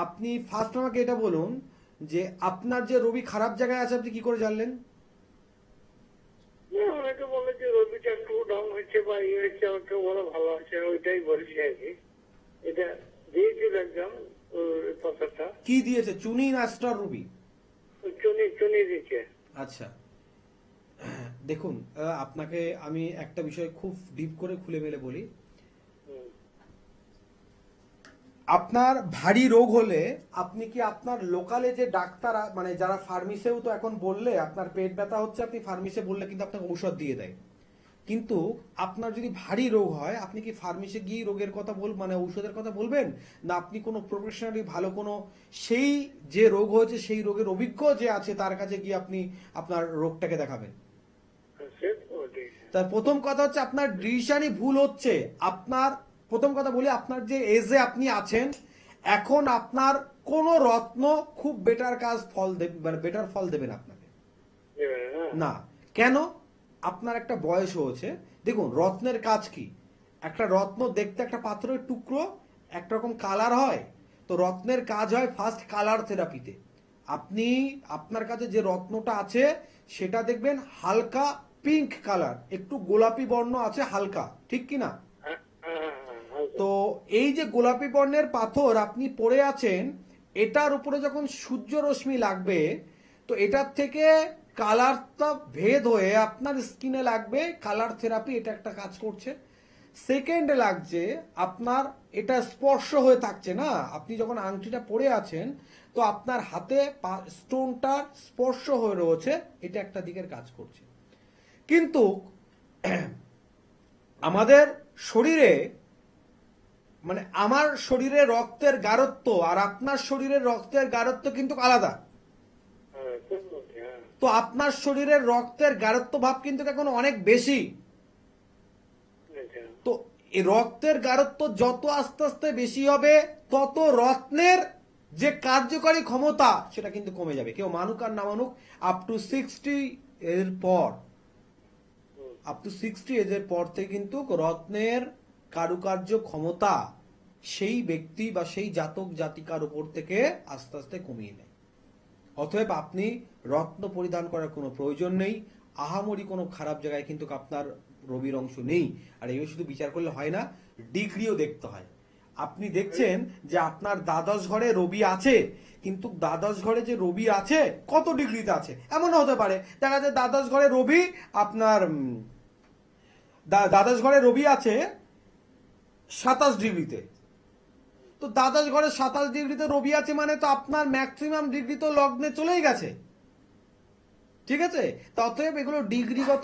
আপনি ফার্স্ট আমাকে এটা বলুন যে আপনার যে রবি খারাপ জায়গায় আছে আপনি কি করে জানলেন? অনেকে বলে যে রবিটা একটু ডাউন হচ্ছে বা ইয়ে হচ্ছে, আমাকে বলে ভালো আছে, ওইটাই বলছি আর কি। এটা দিয়েছিল একদম কথাটা। কি দিয়েছে, চুনি না স্টার রবি? চুনি দিচ্ছে। আচ্ছা দেখুন, আপনাকে আমি একটা বিষয় খুব ডিপ করে খুলে মেলে বলি। আপনার ভারী রোগ হলে আপনি কি আপনার লোকালে যে ডাক্তার মানে যারা ফার্মেসিও তো এখন বললে আপনার পেট ব্যথা হচ্ছে, আপনি ফার্মেসি বললে কিন্তু আপনাকে ঔষধ দিয়ে দেয়। কিন্তু আপনার যদি ভারী রোগ হয় আপনি কি ফার্মেসি গিয়ে রোগের কথা মানে ঔষধের কথা বলবেন, না আপনি কোনো প্রফেশনালি ভালো কোনো সেই যে রোগ হয়েছে সেই রোগের অভিজ্ঞ যে আছে তার কাছে গিয়ে আপনি আপনার রোগটাকে দেখাবেন? তার প্রথম কথা হচ্ছে আপনার ডিসিশনই ভুল হচ্ছে। আপনার প্রথম কথা বলি, আপনার যে এজে আপনি আছেন এখন আপনার কোন রত্ন খুব বেটার কাজ ফল দেবে, মানে বেটার ফল দেবেন আপনাকে না। কেন? আপনার একটা বয়স হয়েছে। দেখুন রত্নের কাজ কি, একটা রত্ন দেখতে একটা পাথরের টুকরো একরকম কালার হয়, তো রত্নের কাজ হয় ফার্স্ট কালার থেরাপিতে। আপনি আপনার কাছে যে রত্নটা আছে সেটা দেখবেন হালকা পিঙ্ক কালার, একটু গোলাপি বর্ণ আছে হালকা, ঠিক কিনা? তো এই যে গোলাপি বর্ণের পাথর আপনি পড়ে আছেন, এটার উপরে যখন সূর্য রশ্মি লাগবে তো এটার থেকে কালারটা ভেদ হয়ে আপনার স্কিনে লাগবে, কালার থেরাপি এটা একটা কাজ করছে। সেকেন্ডে লাগছে আপনার এটা স্পর্শ হয়ে থাকছে না, আপনি যখন আংটিটা পরে আছেন তো আপনার হাতে স্টোনটা স্পর্শ হয়ে রয়েছে, এটা একটা দিকের কাজ করছে। কিন্তু আমাদের শরীরে মানে আমার শরীরে রক্তের গাঢ়ত্ব আর আপনার শরীরের রক্তের গাঢ়ত্ব কিন্তু আলাদা। তো আপনার শরীরের রক্তের গাঢ়ত্ব ভাব কিন্তু এখন অনেক বেশি। তো এই রক্তের গাঢ়ত্ব যত আস্তে আস্তে বেশি হবে তত রত্নের যে কার্যকারী ক্ষমতা সেটা কিন্তু কমে যাবে। কেউ মানুক আর না মানুক, আপ টু 60 এর পর, আপ টু 60 এজের পর থেকে কিন্তু রত্নের কারুকার্য ক্ষমতা সেই ব্যক্তি বা সেই জাতক জাতিকার উপর থেকে আস্তে আস্তে কমিয়ে নেয়। অতএব আপনি রত্ন পরিধান করার কোনো প্রয়োজন নেই। আহামরি কোনো খারাপ জায়গায় কিন্তু আপনার রবির অংশ নেই। আর এই শুধু বিচার করলে হয় না, ডিগ্রিও দেখতে হয়। আপনি দেখছেন যে আপনার দ্বাদশ ঘরে রবি আছে, কিন্তু দ্বাদশ ঘরে যে রবি আছে কত ডিগ্রিতে আছে এমনও হতে পারে। দেখা যায় দ্বাদশ ঘরে রবি আপনার দ্বাদশ ঘরে রবি আছে 27 ডিগ্রিতে। তো দ্বাদশ ঘরে 27 ডিগ্রিতে রবি আছে মানে তো আপনার ম্যাক্সিমাম ডিগ্রি তো লগ্নে চলেই গেছে, ঠিক আছে? তা অতএব এগুলো ডিগ্রিগত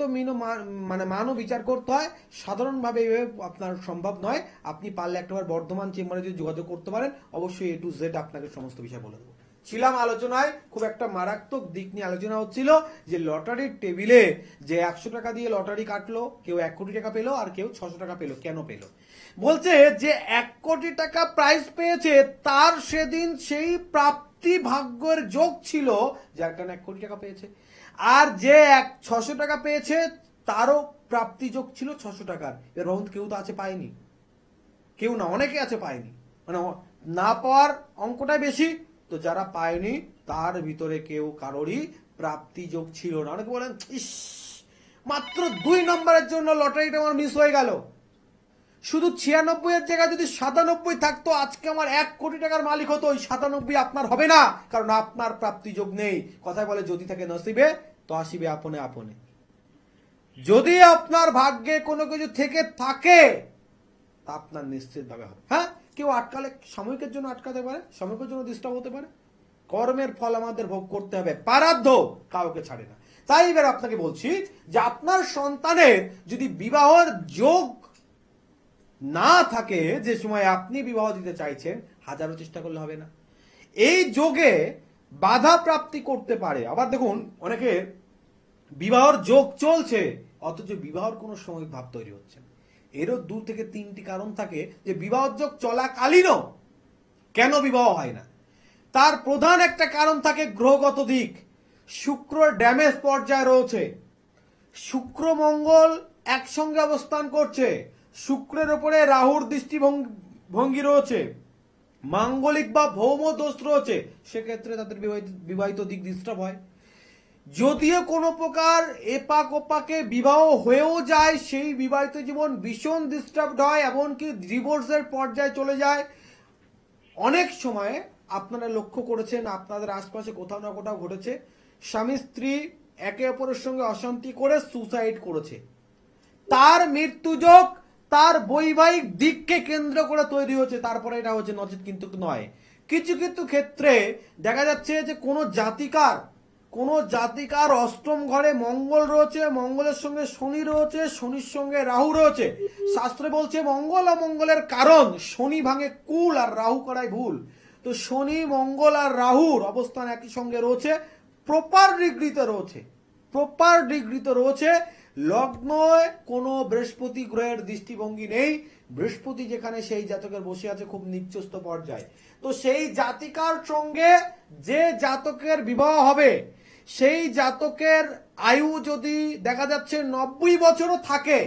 মানে মানও বিচার করতে হয়, সাধারণভাবে আপনার সম্ভব নয়। আপনি পারলে একটাবার বর্ধমান চেম্বারে যদি যোগাযোগ করতে পারেন অবশ্যই A to Z আপনাকে সমস্ত বিষয় বলে দেবো। ছিলাম আলোচনায়, খুব একটা মারাত্মক দিক নিয়ে আলোচনা হচ্ছিল যে লটারির টেবিলে যে 100 টাকা দিয়ে লটারি কাটলো, কেউ 1 কোটি টাকা পেলো আর কেউ 600 টাকা পেলো। কেন পেলো? বলছে যে 1 কোটি টাকা প্রাইজ পেয়েছে তার সেদিন সেই প্রাপ্তি ভাগ্যের যোগ ছিল যার কারণে 1 কোটি টাকা পেয়েছে। আর যে 600 টাকা পেয়েছে তারও প্রাপ্তি যোগ ছিল 600 টাকার। এর ভাবুন কেউ তো আছে পায়নি, কেউ না, অনেকে আছে পায়নি, মানে না পাওয়ার অঙ্কটাই বেশি। তো যারা পায়নি তার ভিতরে কেউ কারোরই প্রাপ্তি যোগ ছিল না। অনেকে বলেন ইস মাত্র 2 নম্বরের জন্য লটারিটা আমার মিস হয়ে গেল। শুধু 96 এর জায়গায় যদি 97 থাকতো আজকে আমার 1 কোটি টাকার মালিক হতো। ওই 97 আপনার হবে না, কারণ আপনার প্রাপ্তি যোগ নেই। কথায় বলে যদি থাকে নসিবে তো আসিবে আপনে আপনে। যদি আপনার ভাগ্যে কোনো কিছু থেকে থাকে তা আপনার নিশ্চিত ভাবে হবে। হ্যাঁ, কেউ আটকালে সাময়িকের জন্য আটকাতে পারে, সাময়িকের জন্য ডিস্টার্ব হতে পারে। কর্মের ফল আমাদের ভোগ করতে হবে, পারাধ্য কাউকে ছাড়ে না। তাই এবার আপনাকে বলছি যে আপনার সন্তানের যদি বিবাহের যোগ না থাকে, যে সময় আপনি বিবাহ দিতে চাইছেন, হাজারো চেষ্টা করলে হবে না। এই যোগে বাধা প্রাপ্তি করতে পারে। আবার দেখুন অনেকের বিবাহের যোগ চলছে অথচ বিবাহের কোনো সময় ভাব তৈরি হচ্ছে না। এরও 2 থেকে 3টি কারণ থাকে যে বিবাহ যোগ চলাকালীনও কেন বিবাহ হয় না। তার প্রধান একটা কারণ থাকে গ্রহগত দিক। শুক্র ড্যামেজ পর্যায়ে রয়েছে, শুক্র মঙ্গল একসঙ্গে অবস্থান করছে, শুক্রের উপরে রাহুর ভঙ্গি রয়েছে, মাঙ্গলিক বা ভৌম দোষ রয়েছে, সেক্ষেত্রে তাদের বিবাহিত দিক ডিস্টার্ব হয়। যদিও কোনো প্রকার এপাক ওপাকে বিবাহ হয়েও যায়, সেই বিবাহিত জীবন ভীষণ ডিস্টার্বড হয়, এমনকি ডিভোর্সের পর্যায়ে চলে যায়। অনেক সময় আপনারা লক্ষ্য করেছেন, আপনাদের আশপাশে কোথাও না কোথাও ঘটেছে, স্বামী স্ত্রী একে অপরের সঙ্গে অশান্তি করে সুসাইড করেছে। তার মৃত্যুযোগ তার বৈবাহিক দিককে কেন্দ্র করে তৈরি হচ্ছে, তারপরে এটা হচ্ছে, নচেত কিন্তু নয়। কিছু কিছু ক্ষেত্রে দেখা যাচ্ছে যে কোনো জাতিকার অষ্টম ঘরে মঙ্গল রয়েছে, মঙ্গলের সঙ্গে শনি রয়েছে, শনির সঙ্গে রাহু রয়েছে। শাস্ত্রে বলছে মঙ্গল ও মঙ্গলের কারণ, শনি ভাঙে কুল আর রাহু করায় ভুল। তো শনি, মঙ্গল আর রাহুর অবস্থান একই সঙ্গে রয়েছে, প্রপার ডিগ্রিতে রয়েছে। লগ্নে কোনো বৃহস্পতি গ্রহের দৃষ্টিভঙ্গি নেই। বৃহস্পতি যেখানে, সেই জাতকের বসে আছে খুব নিচস্থ পর্যায়ে। তো সেই জাতিকার সঙ্গে যে জাতকের বিবাহ হবে, সেই জাতকের আয়ু যদি দেখা যাচ্ছে 90 বছরও থাকে,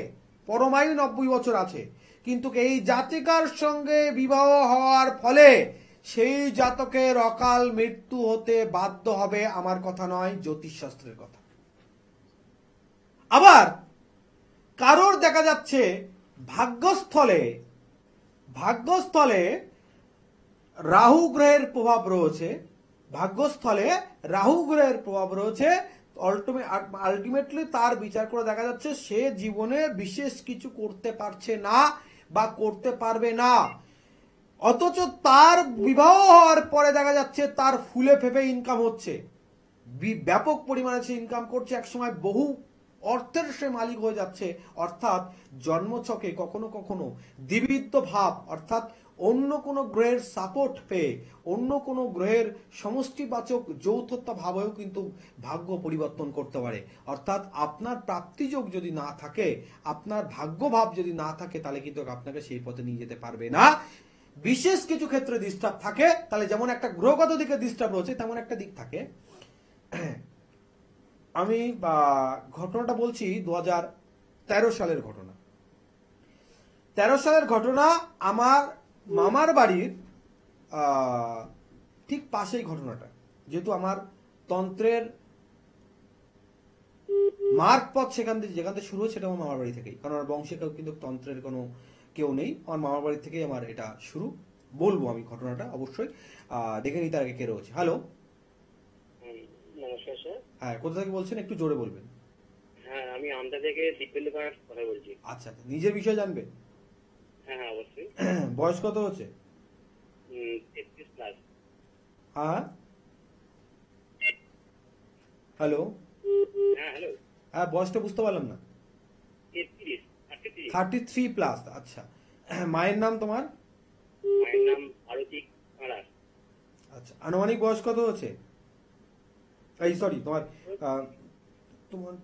পরমায়ু 90 বছর আছে, কিন্তু এই জাতিকার সঙ্গে বিবাহ হওয়ার ফলে সেই জাতকের অকাল মৃত্যু হতে বাধ্য হবে। আমার কথা নয়, জ্যোতিষশাস্ত্রের কথা। আবার কারোর দেখা যাচ্ছে ভাগ্যস্থলে রাহু গ্রহের প্রভাব রয়েছে, আলটিমেটলি তার বিচার করে দেখা যাচ্ছে সে জীবনে বিশেষ কিছু করতে পারছে না বা করতে পারবে না। অথচ তার বিবাহ হওয়ার পরে দেখা যাচ্ছে তার ফুলে ফেপে ইনকাম হচ্ছে, ব্যাপক পরিমাণে সে ইনকাম করছে, একসময় বহু অর্থের সে মালিক হয়ে যাচ্ছে। অর্থাৎ জন্মছকে কখনো কখনো দ্বিবিত্ব ভাব, অর্থাৎ অন্য কোনো গ্রহের সাপোর্ট পেয়ে, অন্য কোনো গ্রহের সমষ্টিবাচক যৌথতা ভাবেও কিন্তু ভাগ্য পরিবর্তন করতে পারে। অর্থাৎ আপনার প্রাপ্তিযোগ যদি না থাকে, আপনার ভাগ্যভাব যদি না থাকে, তাহলে কিন্তু আপনাকে সেই পথে নিয়ে যেতে পারবে না। বিশেষ কিছু ক্ষেত্রে ডিস্টার্ব থাকে, তাহলে যেমন একটা গ্রহগত দিকে ডিস্টার্ব রয়েছে, তেমন একটা দিক থাকে। আমি ঘটনাটা বলছি 2013 সালের ঘটনা। 13 সালের ঘটনা, আমার মামার বাড়ির ঠিক পাশেই ঘটনাটা। যেহেতু আমার তন্ত্রের মার্গ পথ যেখান থেকে শুরু হচ্ছে, সেটা আমার মামার বাড়ি থেকেই, কারণ আমার বংশে কিন্তু তন্ত্রের কোনো কেউ নেই, আমার মামার বাড়ি থেকেই আমার এটা শুরু। বলবো আমি ঘটনাটা অবশ্যই, দেখে নিই তার আগে কে রয়েছে। হ্যালো, নমস্কার স্যার। হ্যাঁ, কোথা থেকে বলছেন, একটু জোরে বলবেন। হ্যাঁ, আমি আমতা থেকে দিব্যেন্দু পাড়ার কথা বলছি। আচ্ছা, নিজের বিষয় জানবে? হ্যাঁ হ্যাঁ, অবশ্যই। বয়স কত হচ্ছে? 33+। হ্যাঁ, হ্যালো। হ্যাঁ হ্যালো। হ্যাঁ, বয়সটা বুঝতে পারলাম না। 33+। আচ্ছা, মায়ের নাম তোমার? মায়ের নাম আরতি পাড়ার। আচ্ছা, আনুমানিক বয়স কত হচ্ছে? এই সরি,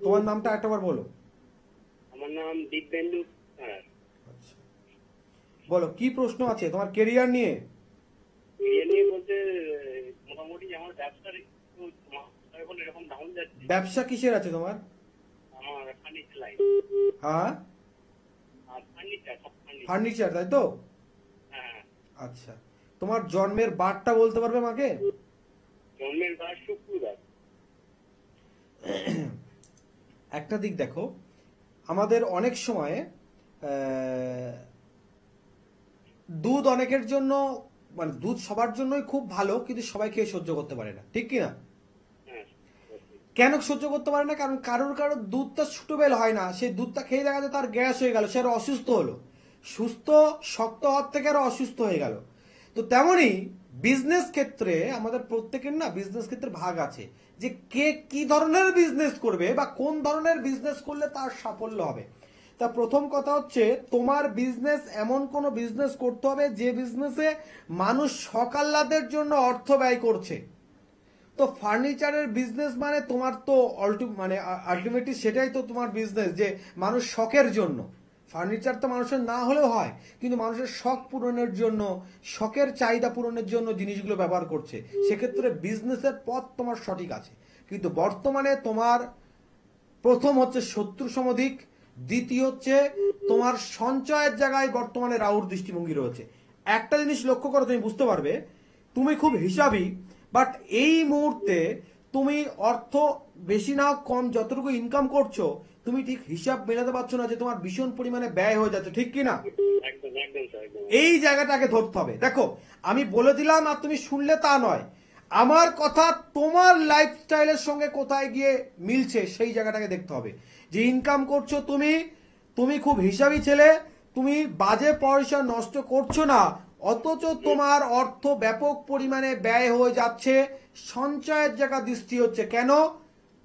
তোমার নামটা একটাবার বলো। আমার নাম দিব্যেন্দু পাড়ার। আচ্ছা, বলো কি প্রশ্ন আছে তোমার কেরিয়ার নিয়ে? বিয়ে নিয়ে বলতে মোটামুটি আমার ব্যবসার একটু এখন এরকম ডাউন যাচ্ছে। ব্যবসা কিসের আছে তোমার? আমার ফার্নিচার লাইন। হ্যাঁ, ফার্নিচার, তাই তো? হ্যাঁ। আচ্ছা, তোমার জন্মের বারটা বলতে পারবে আমাকে? জন্মের বার শুক্রবার। একটা দিক দেখো, আমাদের অনেক সময় দুধ অনেকের জন্য, মানে দুধ সবার জন্যই খুব ভালো, কিন্তু সবাই খেয়ে সহ্য করতে পারে না, ঠিক কিনা? কেন সহ্য করতে পারে না? কারণ কারোর দুধটা সুটেবল হয় না, সেই দুধটা খেয়ে দেখা যায় তার গ্যাস হয়ে গেল, সে আরো অসুস্থ হলো, শক্ত হওয়ার থেকে আরো অসুস্থ হয়ে গেল। তো তেমনি বিজনেস ক্ষেত্রে আমাদের প্রত্যেকের না বিজনেস ক্ষেত্রে ভাগ আছে, যে কে কি ধরনের বিজনেস করবে বা কোন ধরনের বিজনেস করলে তার সাফল্য হবে। তা প্রথম কথা হচ্ছে, তোমার বিজনেস এমন কোন বিজনেস করতে হবে যে বিজনেসে মানুষ সকাল্লাদের জন্য অর্থ ব্যয় করছে। তো ফার্নিচারের বিজনেস মানে তোমার তো আলটিমেটলি সেটাই তো তোমার বিজনেস, যে মানুষ শখের জন্য। ফার্নিচার তো মানুষের না হলেও হয়, কিন্তু মানুষের শখ পূরণের জন্য, শখের চাহিদা পূরণের জন্য জিনিসগুলো ব্যবহার করছে। সেক্ষেত্রে বিজনেসের পথ তোমার সঠিক আছে, কিন্তু বর্তমানে তোমার প্রথম হচ্ছে শত্রু সমধিক, দ্বিতীয় হচ্ছে তোমার সঞ্চয়ের জায়গায় বর্তমানে রাহুর দৃষ্টিভঙ্গি রয়েছে। একটা জিনিস লক্ষ্য করো, তুমি বুঝতে পারবে তুমি খুব হিসাবি, বাট এই মুহূর্তে তুমি অর্থ বেশি না কম যতটুকু ইনকাম করছো তুমি ঠিক হিসাব মেলাতে পারছো না, যে তোমার ভীষণ পরিমাণে ব্যয় হয়ে যাচ্ছে, ঠিক কি না? একদম একদম স্যার, একদম। এই জায়গাটাকে ধরতে হবে। দেখো আমি বলে দিলাম আর তুমি শুনলে তা নয়, আমার কথা তোমার লাইফস্টাইলের সঙ্গে কোথায় গিয়ে মিলছে সেই জায়গাটাকে দেখতে হবে। যে ইনকাম করছো তুমি, তুমি খুব হিসাবি ছেলে, তুমি বাজে পয়সা নষ্ট করছো না, অথচ তোমার অর্থ ব্যাপক পরিমাণে ব্যয় হয়ে যাচ্ছে, সঞ্চয়ের জায়গা দৃষ্টি হচ্ছে। কেন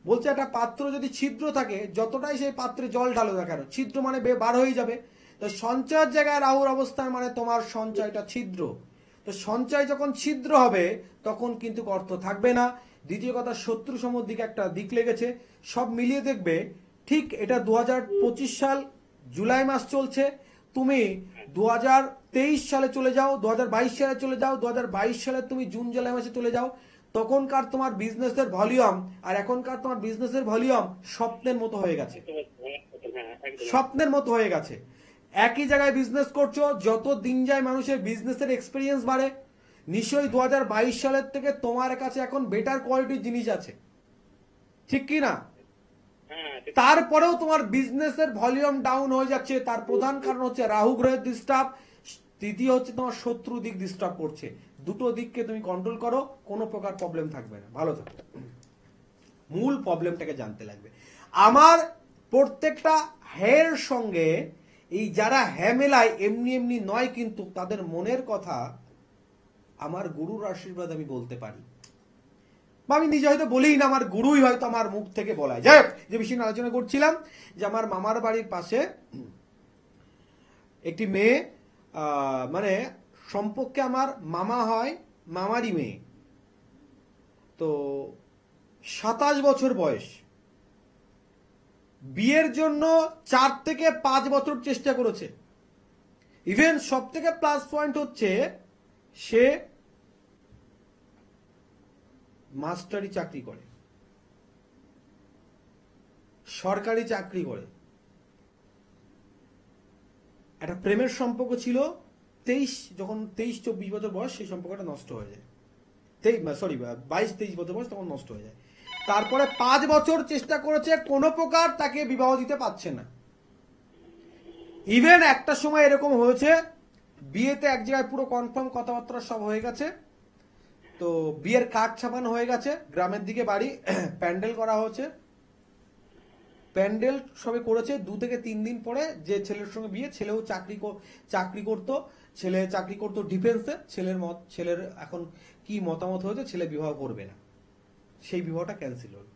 বলছে? একটা পাত্র যদি ছিদ্র থাকে, যতটাই সেই পাত্রে জল ঢালো না কেন, ছিদ্র মানে বার হয়ে যাবে। তো সঞ্চয়ের জায়গায় রাহুর অবস্থান মানে তোমার সঞ্চয়টা ছিদ্র। তো সঞ্চয় যখন ছিদ্র হবে তখন কিন্তু অর্থ থাকবে না। দ্বিতীয় কথা, শত্রু সমর দিকে একটা দিক লেগেছে। সব মিলিয়ে দেখবে ঠিক এটা 2025 সাল জুলাই মাস চলছে, তুমি 2023 সালে চলে যাও, 2022 সালে চলে যাও, 2022 সালে তুমি জুন জুলাই মাসে চলে যাও, তখনকার তোমার বিজনেসের ভলিউম আর এখনকার তোমার বিজনেসের ভলিউম স্বপ্নের মতো হয়ে গেছে, হ্যাঁ, একদম। স্বপ্নের মতো হয়ে গেছে। একই জায়গায় বিজনেস করছো, যত দিন যায় মানুষের বিজনেসের এক্সপিরিয়েন্স বাড়ে, নিশ্চয়ই 2022 সালের থেকে তোমার কাছে এখন বেটার কোয়ালিটির জিনিস আছে, ঠিক কি না? হ্যাঁ, তারপরেও তোমার বিজনেসের ভলিউম ডাউন হয়ে যাচ্ছে, তার প্রধান কারণ হচ্ছে রাহু গ্রহের ডিস্টার্ব, তৃতীয় হচ্ছে তোমার শত্রু দিক ডিস্টার্ব করছে। দুটো দিককে তুমি কন্ট্রোল করো, কোনো প্রকার প্রবলেম থাকবে না, ভালো থাকবে। মূল প্রবলেমটাকে জানতে লাগবে। আমার প্রত্যেকটা হের সঙ্গে এই যারা হ্যামেলায় এমনি এমনি নয়, কিন্তু তাদের মনের কথা আমার গুরুর আশীর্বাদ আমি বলতে পারি, বা আমি নিজে হয়তো বলিই না, আমার গুরুই হয়তো আমার মুখ থেকে বলায়। যাই হোক, যে বিষয়ে আলোচনা করছিলাম, যে আমার মামার বাড়ির পাশে একটি মেয়ে, মানে সম্পর্কে আমার মামা হয়, মামারই মেয়ে, তো 27 বছর বয়স, বিয়ের জন্য 4 থেকে 5 বছর চেষ্টা করেছে। ইভেন সব থেকে প্লাস পয়েন্ট হচ্ছে সে মাস্টারি চাকরি করে, সরকারি চাকরি করে। একটা প্রেমের সম্পর্ক ছিল, যখন 23-24 বছর বয়স সেই সম্পর্কটা নষ্ট হয়ে যায়। 22-23 বছর বয়স তখন নষ্ট হয়ে যায়। তারপরে 5 বছর চেষ্টা করেছে, কোনো প্রকার তাকে বিবাহ দিতে পারছে না। ইভেন একটা সময় এরকম হয়েছে, বিয়েতে এক জায়গায় পুরো কনফার্ম কথাবার্তা সব হয়ে গেছে, তো বিয়ের কার্ড ছাপানো হয়ে গেছে, গ্রামের দিকে বাড়ি, প্যান্ডেল করা হয়েছে, প্যান্ডেল সবে করেছে। 2 থেকে 3 দিন পরে যে ছেলের সঙ্গে বিয়ে, ছেলেও চাকরি করতো, ছেলে চাকরি করতো ডিফেন্সে, ছেলের এখন কি মতামত হয়েছে, ছেলে বিবাহ করবে না, সেই বিবাহটা ক্যান্সেল হল।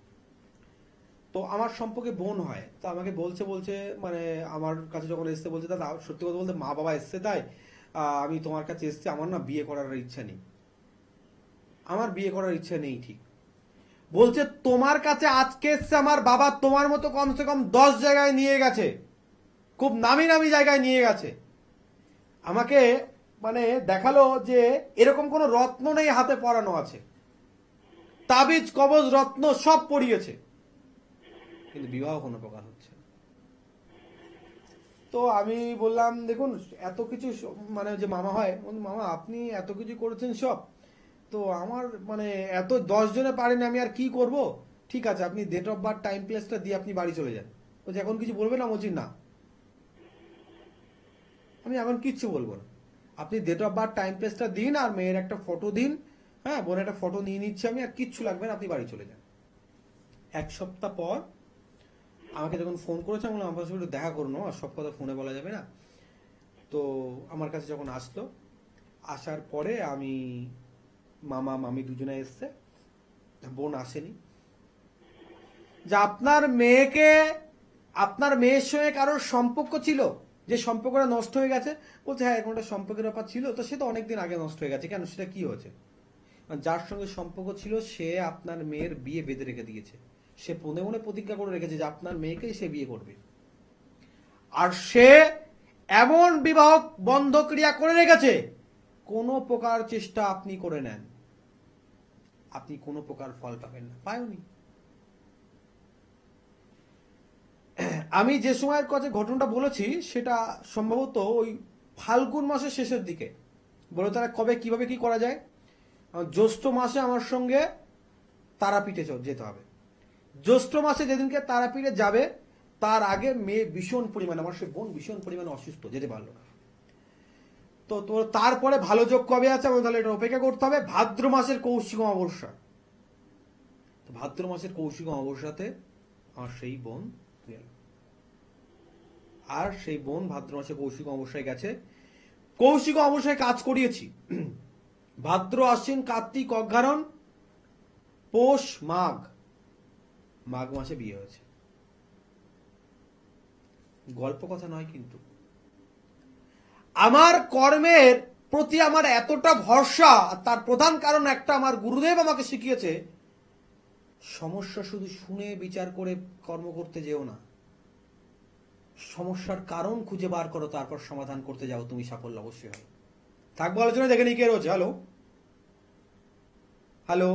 তো আমার সম্পর্কে বোন হয়, তো আমাকে বলছে মানে আমার কাছে যখন এসছে বলছে, দাদা সত্যি কথা বলতে মা বাবা এসছে, তাই আমি তোমার কাছে এসছি, আমার না বিয়ে করার ইচ্ছা নেই, আমার বিয়ে করার ইচ্ছা নেই। ঠিক বলছে, তোমার কাছে আজকে এসছে আমার বাবা, তোমার মতো কমসে কম 10 জায়গায় নিয়ে গেছে, খুব নামি নামি জায়গায় নিয়ে গেছে। আমাকে মানে দেখালো যে এরকম কোনো রত্ন নেই হাতে পরানো আছে, তাবিজ কবজ রত্ন সব পরিয়েছে, কিন্তু বিবাহ কোনো প্রকার হচ্ছে না। তো আমি বললাম, দেখুন এত কিছু, মানে যে মামা হয়, মামা আপনি এত কিছু করেছেন সব, তো আমার মানে এত 10 জনে পারেনি, আমি আর কি করব। ঠিক আছে, আপনি ডেট অফ বার্থ টাইম প্লেসটা দিয়ে আপনি বাড়ি চলে যান। বলছে এখন কিছু বলবে না? বলছি না, আমি এখন কিচ্ছু বলবো না, আপনি ডেট অফ বার্থ টাইম প্লেসটা দিন আর মেয়ের একটা ফটো দিন, হ্যাঁ বোনের একটা ফটো নিয়ে নিচ্ছি আমি, আর কিচ্ছু লাগবে না, আপনি বাড়ি চলে যান। 1 সপ্তাহ পর আমাকে যখন ফোন করেছে, আমি বললাম আমার সাথে দেখা করুন, আর সব কথা ফোনে বলা যাবে না। তো আমার কাছে যখন আসলো, আসার পরে আমি মামা মামি দুজনে এসছে, বোন আসেনি, যে আপনার মেয়ের সঙ্গে কারোর সম্পর্ক ছিল, যে সম্পর্কটা নষ্ট হয়ে গেছে। বলছে হ্যাঁ, এরকম একটা সম্পর্কের ব্যাপার ছিল, তো সে তো অনেকদিন আগে নষ্ট হয়ে গেছে। কেন, সেটা কি হয়েছে? যার সঙ্গে সম্পর্ক ছিল সে আপনার মেয়ের বিয়ে বেঁধে রেখে দিয়েছে, সে মনে মনে প্রতিজ্ঞা করে রেখেছে যে আপনার মেয়েকেই সে বিয়ে করবে, আর সে এমন বিবাহ বন্ধ ক্রিয়া করে রেখেছে, কোনো প্রকার চেষ্টা আপনি করে নেন, আপনি কোনো প্রকার ফল পাবেন না, পায়নি। আমি যে সময়ের কাছে ঘটনাটা বলেছি সেটা সম্ভবত ওই ফাল্গুন মাসের শেষের দিকে, বলো তারা কবে কিভাবে কি করা যায়? জ্যৈষ্ঠ মাসে আমার সঙ্গে তারাপীঠে যেতে হবে। জ্যৈষ্ঠ মাসে যেদিনকে তারাপীঠে যাবে তার আগে মেয়ে ভীষণ পরিমাণে, আমার সে বোন ভীষণ পরিমাণে অসুস্থ, যেতে পারলো না। তো তারপরে ভালো যোগ কবে আছে তাহলে এটা অপেক্ষা করতে হবে। ভাদ্র মাসের কৌশিক অমাবস্যা, ভাদ্র মাসের কৌশিক অমাবস্যাতে আমার সেই বোন, আর সেই বোন ভাদ্র মাসে কৌশিক অমাবস্যায় গেছে। কৌশিক অমাবস্যায় কাজ করিয়েছি। ভাদ্র, আশ্বিন, কার্তিক, অঘ্রাণ, পৌষ, মাঘ, মাঘ মাসে বিয়ে হয়েছে। গল্প কথা নয় কিন্তু। আমার কর্মের প্রতি আমার এতটা ভরসা, তার প্রধান কারণ একটা, আমার গুরুদেব আমাকে শিখিয়েছে, সমস্যা শুধু শুনে বিচার করে কর্ম করতে যেও না, সমস্যার কারণ খুঁজে বার করো, তারপর সমাধান করতে যাও, তুমি সাফল্য অবশ্যই হবে। থাকবো আলোচনা, দেখে নিই কে রয়েছে। হ্যালো হ্যালো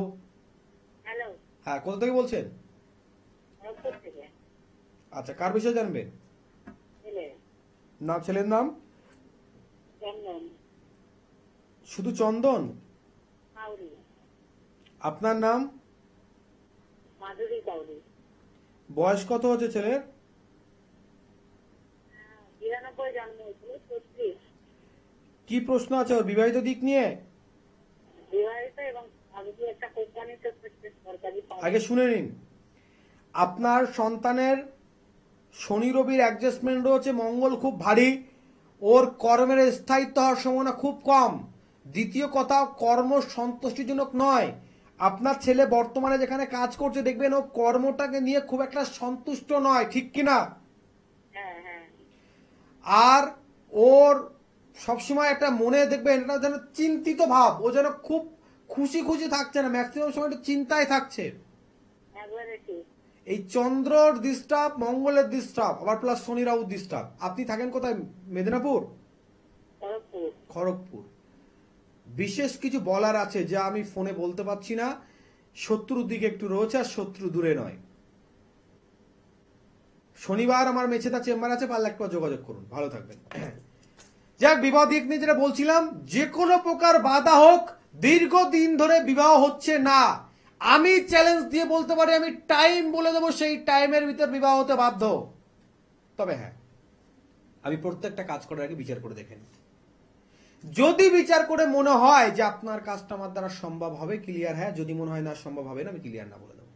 হ্যালো, হ্যাঁ, কোথা থেকে বলছেন? আচ্ছা, কার বিষয়ে জানবেন? নাম, ছেলের নাম? শুধু চন্দন? আপনার নাম? মাধুরী কাউরি। বয়স কত হচ্ছে ছেলের? 92 জন্ম হয়েছিল, 36। কি প্রশ্ন আছে ওর বিবাহিত দিক নিয়ে? বিবাহিত এবং একটা কোম্পানিতে সরকারি। আগে শুনে নিন, আপনার সন্তানের শনি রবির অ্যাডজাস্টমেন্ট রয়েছে, মঙ্গল খুব ভারী, ওর কর্মের স্থায়িত্ব হওয়ার সম্ভাবনা খুব কম। দ্বিতীয় কথা, কর্ম সন্তুষ্টিজনক নয়। আপনার ছেলে বর্তমানে যেখানে কাজ করছে দেখবেন ও কর্মটাকে নিয়ে খুব একটা সন্তুষ্ট নয়, ঠিক কিনা? আর ওর সবসময় একটা মনে দেখবেন এটা যেন চিন্তিত ভাব, ও যেন খুব খুশি খুশি থাকছে না, ম্যাক্সিমাম সময় একটু চিন্তায় থাকছে। এই চন্দ্রর ডিস্টার্ব, মঙ্গলের ডিস্টার্ব, আবার প্লাস শনি রাহু ডিস্টার্ব। আপনি থাকেন কোথায়? মেদিনীপুর? খড়গপুর। বিশেষ কিছু বলার আছে যা আমি ফোনে বলতে পারছি না। শত্রুর দিকে একটু রয়েছে, আর শত্রু দূরে নয়। শনিবার আমার মেছেদা চেম্বার আছে, পারলে একবার যোগাযোগ করুন, ভালো থাকবেন। যাক, বিবাহ দিক নিয়ে যেটা বলছিলাম, যে কোনো প্রকার বাধা হোক, দীর্ঘদিন ধরে বিবাহ হচ্ছে না, আমি চ্যালেঞ্জ দিয়ে বলতে পারি, আমি টাইম বলে দেবো, সেই টাইমের ভিতর বিবাহ হতে বাধ্য। তবে হ্যাঁ, আমি প্রত্যেকটা কাজ করার আগে বিচার করে দেখেন। যদি বিচার করে মনে হয় যে আপনার কাজটা আমার দ্বারা সম্ভব হবে, ক্লিয়ার। হ্যাঁ, যদি মনে হয় না সম্ভব হবে না, আমি ক্লিয়ার না বলে দেবো,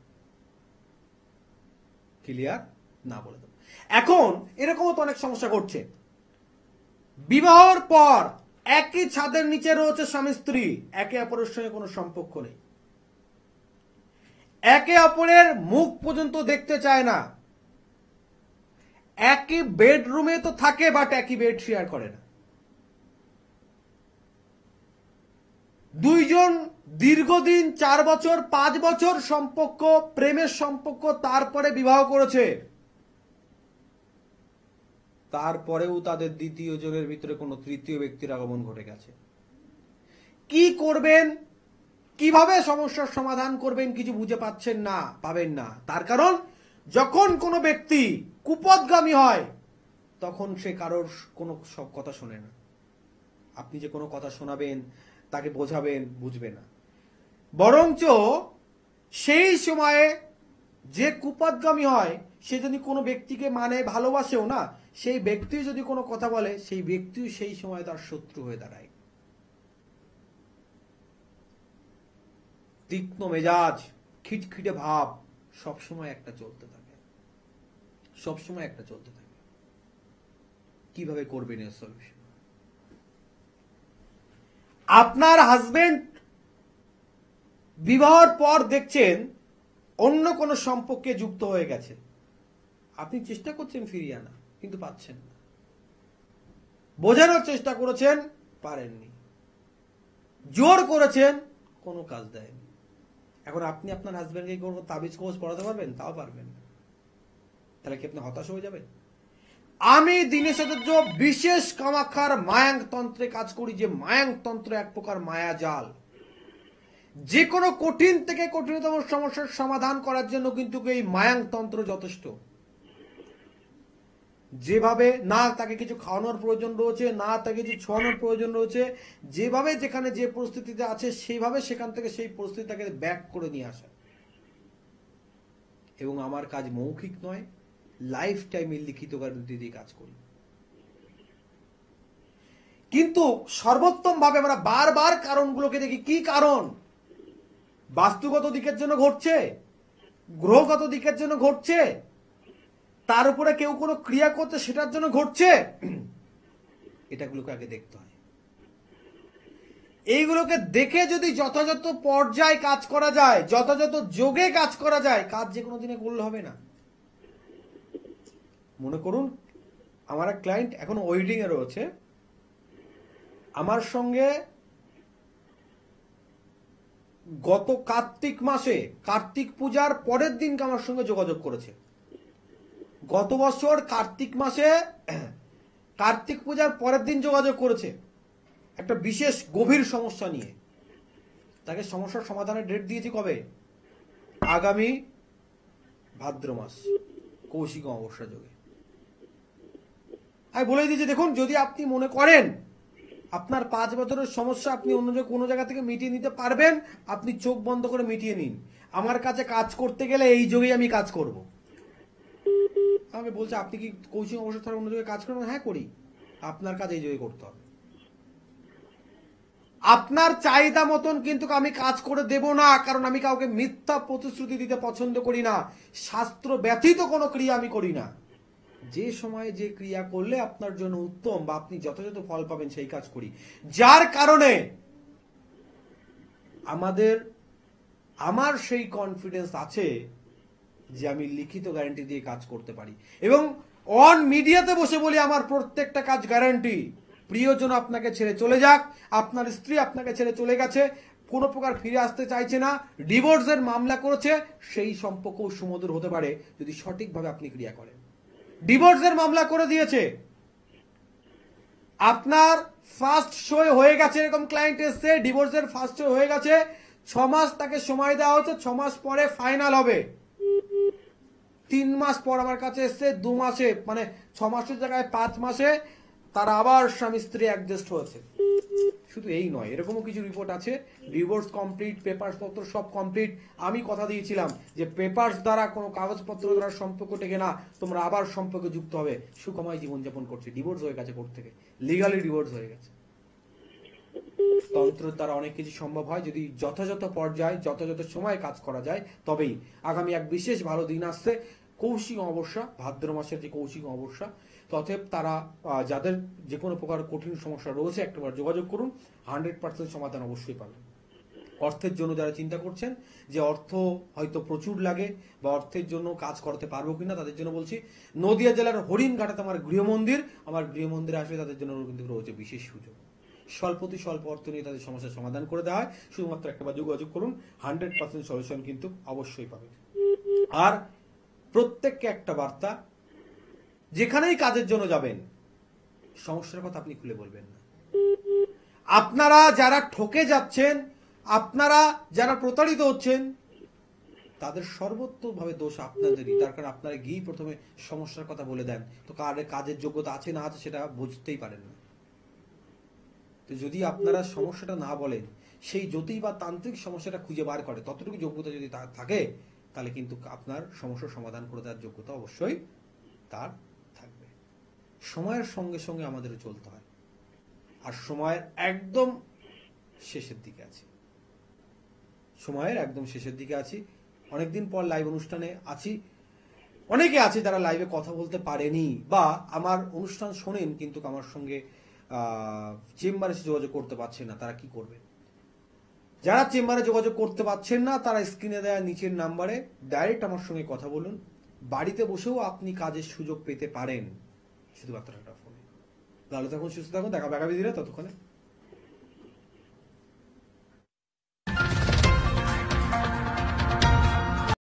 ক্লিয়ার না বলে দেবো। এখন এরকমও তো অনেক সমস্যা ঘটছে, বিবাহের পর একই ছাদের নিচে রয়েছে স্বামী স্ত্রী, একে অপরের সঙ্গে কোনো সম্পর্ক নেই, একে অপরের মুখ পর্যন্ত দেখতে চায় না, একই বেডরুমে তো থাকে বাট একই বেড শেয়ার করে না। দুইজন দীর্ঘদিন 4 বছর 5 বছর সম্পর্ক, প্রেমের সম্পর্ক, তারপরে বিবাহ করেছে, তারপরেও তাদের দ্বিতীয় জনের ভিতরে কোনো তৃতীয় ব্যক্তির আগমন ঘটে গেছে। কি করবেন, কিভাবে সমস্যার সমাধান করবেন কিছু বুঝে পাচ্ছেন না, পাবেন না। তার কারণ, যখন কোনো ব্যক্তি কুপথগামী হয় তখন সে কারোর কোনো সব কথা শোনে না। আপনি যে কোনো কথা শোনাবেন, তাকে বোঝাবেন, বুঝবে না। বরঞ্চ সেই সময়ে যে কুপথগামী হয় সে যদি কোনো ব্যক্তিকে মানে ভালোবাসেও না, সেই ব্যক্তি যদি কোনো কথা বলে, সেই ব্যক্তিও সেই সময় তার শত্রু হয়ে দাঁড়ায়। তীক্ষ্ণ মেজাজ, খিটখিটে ভাব সবসময় একটা চলতে থাকে, সবসময় একটা চলতে থাকে। কিভাবে করবেন এর সলিউশন? আপনার হাজবেন্ড বিবাহের পর দেখছেন অন্য কোনো সম্পর্কে যুক্ত হয়ে গেছে, আপনি চেষ্টা করছেন ফিরিয়ে আনা, কিন্তু পাচ্ছেন না। বোঝানোর চেষ্টা করেছেন, পারেননি। জোর করেছেন, কোনো কাজ দেয়নি। এখন আপনি আপনার হাজবেন্ডকে কোনো তাবিজ কবজ পড়াতে পারবেন? তাও পারবেন না। তাহলে কি আপনি হতাশ হয়ে যাবেন? আমি দীনেশ আচার্য বিশেষ কামাখ্যার মায়াঙ্ক তন্ত্রে কাজ করি, যে মায়াঙ্ক তন্ত্র এক প্রকার মায়া জাল। যে কোনো কঠিন থেকে কঠিনতম সমস্যার সমাধান করার জন্য কিন্তু এই মায়াঙ্ক তন্ত্র যথেষ্ট। যেভাবে না তাকে কিছু খাওয়ানোর প্রয়োজন রয়েছে, না তাকে কিছু ছোঁয়ানোর প্রয়োজন রয়েছে, যেভাবে যেখানে যে পরিস্থিতিতে আছে সেইভাবে সেখান থেকে সেই পরিস্থিতিটাকে ব্যাক করে নিয়ে আসা। এবং আমার কাজ মৌখিক নয়, লাইফ টাইমে লিখিত গ্যারান্টি দিয়ে কাজ করি। কিন্তু সর্বোত্তম ভাবে আমরা বারবার কারণগুলোকে দেখি। কি কারণ? বাস্তুগত দিকের জন্য ঘটছে, গ্রহগত দিকের জন্য ঘটছে, তার উপরে কেউ কোনো ক্রিয়া করছে সেটার জন্য ঘটছে, এটাগুলোকে আগে দেখতে হয়। এইগুলোকে দেখে যদি যথাযথ পর্যায়ে কাজ করা যায়, যথাযথ যোগে কাজ করা যায়, কাজ যে কোনো দিনে করলে হবে না। মনে করুন আমার এক ক্লায়েন্ট এখন ওয়েডিং এ রয়েছে, আমার সঙ্গে গত কার্তিক মাসে, কার্তিক পূজার পরের দিনকে আমার সঙ্গে যোগাযোগ করেছে। গত বছর কার্তিক মাসে, কার্তিক পূজার পরের দিন যোগাযোগ করেছে একটা বিশেষ গভীর সমস্যা নিয়ে। তাকে সমস্যার সমাধানের ডেট দিয়েছি কবে? আগামী ভাদ্র মাস, কৌশিক অমাবস্যা যোগে। আমি বলে দিয়েছি, দেখুন যদি আপনি মনে করেন আপনার 5 বছরের সমস্যা আপনি অন্য কোনো জায়গা থেকে মিটিয়ে নিতে পারবেন, আপনি চোখ বন্ধ করে মিটিয়ে নিন। আমার কাছে কাজ করতে গেলে এই যোগেই আমি কাজ করব। আমাকে বলছে আপনি কি কৌশিক অমাবস্যা ছাড়া অন্য জায়গায় কাজ করেন? হ্যাঁ করি। আপনার কাজ এই যোগে করতে হবে। আপনার চাহিদা মতন কিন্তু আমি কাজ করে দেব না, কারণ আমি কাউকে মিথ্যা প্রতিশ্রুতি দিতে পছন্দ করি না। শাস্ত্র ব্যতীত কোনো ক্রিয়া আমি করি না। যে সময়ে যে ক্রিয়া করলে আপনার জন্য উত্তম বা আপনি যথাযথ ফল পাবেন সেই কাজ করি। যার কারণে আমার সেই কনফিডেন্স আছে যে আমি লিখিত গ্যারান্টি দিয়ে কাজ করতে পারি। এবং অন মিডিয়াতে বসে বলি আমার প্রত্যেকটা কাজ গ্যারান্টি। প্রিয়জন আপনাকে ছেড়ে চলে যাক, আপনার স্ত্রী আপনাকে ছেড়ে চলে গেছে, কোনো প্রকার ফিরে আসতে চাইছে না, ডিভোর্সের মামলা করেছে, সেই সম্পর্কও সুমধুর হতে পারে যদি সঠিকভাবে আপনি ক্রিয়া করেন। ডিভোর্সের মামলা করে দিয়েছে, আপনার ফার্স্ট শো হয়ে গেছে, এরকম ক্লায়েন্ট এসছে, ডিভোর্সের ফার্স্ট শো হয়ে গেছে, 6 মাস তাকে সময় দেওয়া হচ্ছে, 6 মাস পরে ফাইনাল হবে। 3 মাস পর আমার কাছে এসছে, 2 মাসে, মানে 6 মাসের জায়গায় 5 মাসে তারা আবার স্বামী স্ত্রী অ্যাডজাস্ট হয়েছে। শুধু এই নয়, এরকমও কিছু রিপোর্ট আছে, ডিভোর্স কমপ্লিট, পেপারস পত্র সব কমপ্লিট। আমি কথা দিয়েছিলাম যে পেপারস দ্বারা, কোনো কাগজপত্র দ্বারা সম্পর্ক টেকে না, তোমরা আবার সম্পর্কে যুক্ত হবে, সুখময় জীবনযাপন করছে। ডিভোর্স হয়ে গেছে, কোর্ট থেকে লিগালি ডিভোর্স হয়ে গেছে। তন্ত্রের দ্বারা অনেক কিছু সম্ভব হয় যদি যথাযথ পর্যায়ে যথাযথ সময়ে কাজ করা যায়। তবেই আগামী এক বিশেষ ভালো দিন আসছে, কৌশিক অমাবস্যা, ভাদ্র মাসের যে কৌশিক অমাবস্যা। তথেব তারা যাদের যে কোনো প্রকার কঠিন সমস্যা রয়েছে একটাবার যোগাযোগ করুন, 100% সমাধান অবশ্যই পাবেন। অর্থের জন্য যারা চিন্তা করছেন যে অর্থ হয়তো প্রচুর লাগে বা অর্থের জন্য কাজ করতে পারবো কিনা, তাদের জন্য বলছি নদিয়া জেলার হরিণঘাটাতে আমার গৃহমন্দির, আমার গৃহমন্দিরে আসলে তাদের জন্য কিন্তু রয়েছে বিশেষ সুযোগ। স্বল্পতি স্বল্প অর্থ নিয়ে তাদের সমস্যার সমাধান করে দেওয়া হয়। শুধুমাত্র একটাবার যোগাযোগ করুন, 100% সলিউশন কিন্তু অবশ্যই পাবেন। আর প্রত্যেককে একটা বার্তা, যেখানেই কাজের জন্য যাবেন সমস্যার কথা আপনি খুলে বলবেন না। আপনারা যারা ঠকে যাচ্ছেন, আপনারা যারা প্রতারিত হচ্ছেন, তাদের সর্বোত্তভাবে দোষ আপনাদেরই। তার কারণ আপনারা গিয়ে প্রথমে সমস্যার কথা বলে দেন, তো কাজের যোগ্যতা আছে না আছে সেটা বুঝতেই পারেন না। তো যদি আপনারা সমস্যাটা না বলেন, সেই জ্যোতিষ বা তান্ত্রিক সমস্যাটা খুঁজে বার করে, ততটুকু যোগ্যতা যদি থাকে, তাহলে কিন্তু আপনার সমস্যার সমাধান করে দেওয়ার যোগ্যতা অবশ্যই তার থাকবে। সময়ের সঙ্গে সঙ্গে আমাদের চলতে হয়, আর সময়ের একদম শেষের দিকে আছি, সময়ের একদম শেষের দিকে আছি। অনেকদিন পর লাইভ অনুষ্ঠানে আছি। অনেকে আছে যারা লাইভে কথা বলতে পারেনি বা আমার অনুষ্ঠান শোনেন কিন্তু আমার সঙ্গে চেম্বারে যোগাযোগ করতে পারছেন না, তারা কি করবেন? যারা চেম্বারে যোগাযোগ করতে পারছেন না, তারা স্ক্রিনে দেওয়া নিচের নাম্বারে ডাইরেক্ট আমার সঙ্গে কথা বলুন। বাড়িতে বসেও আপনি কাজের সুযোগ পেতে পারেন, শুধুমাত্র একটা ফোনে। ভালো থাকুন, সুস্থ থাকুন, দেখা আগামী দিনে। ততক্ষণে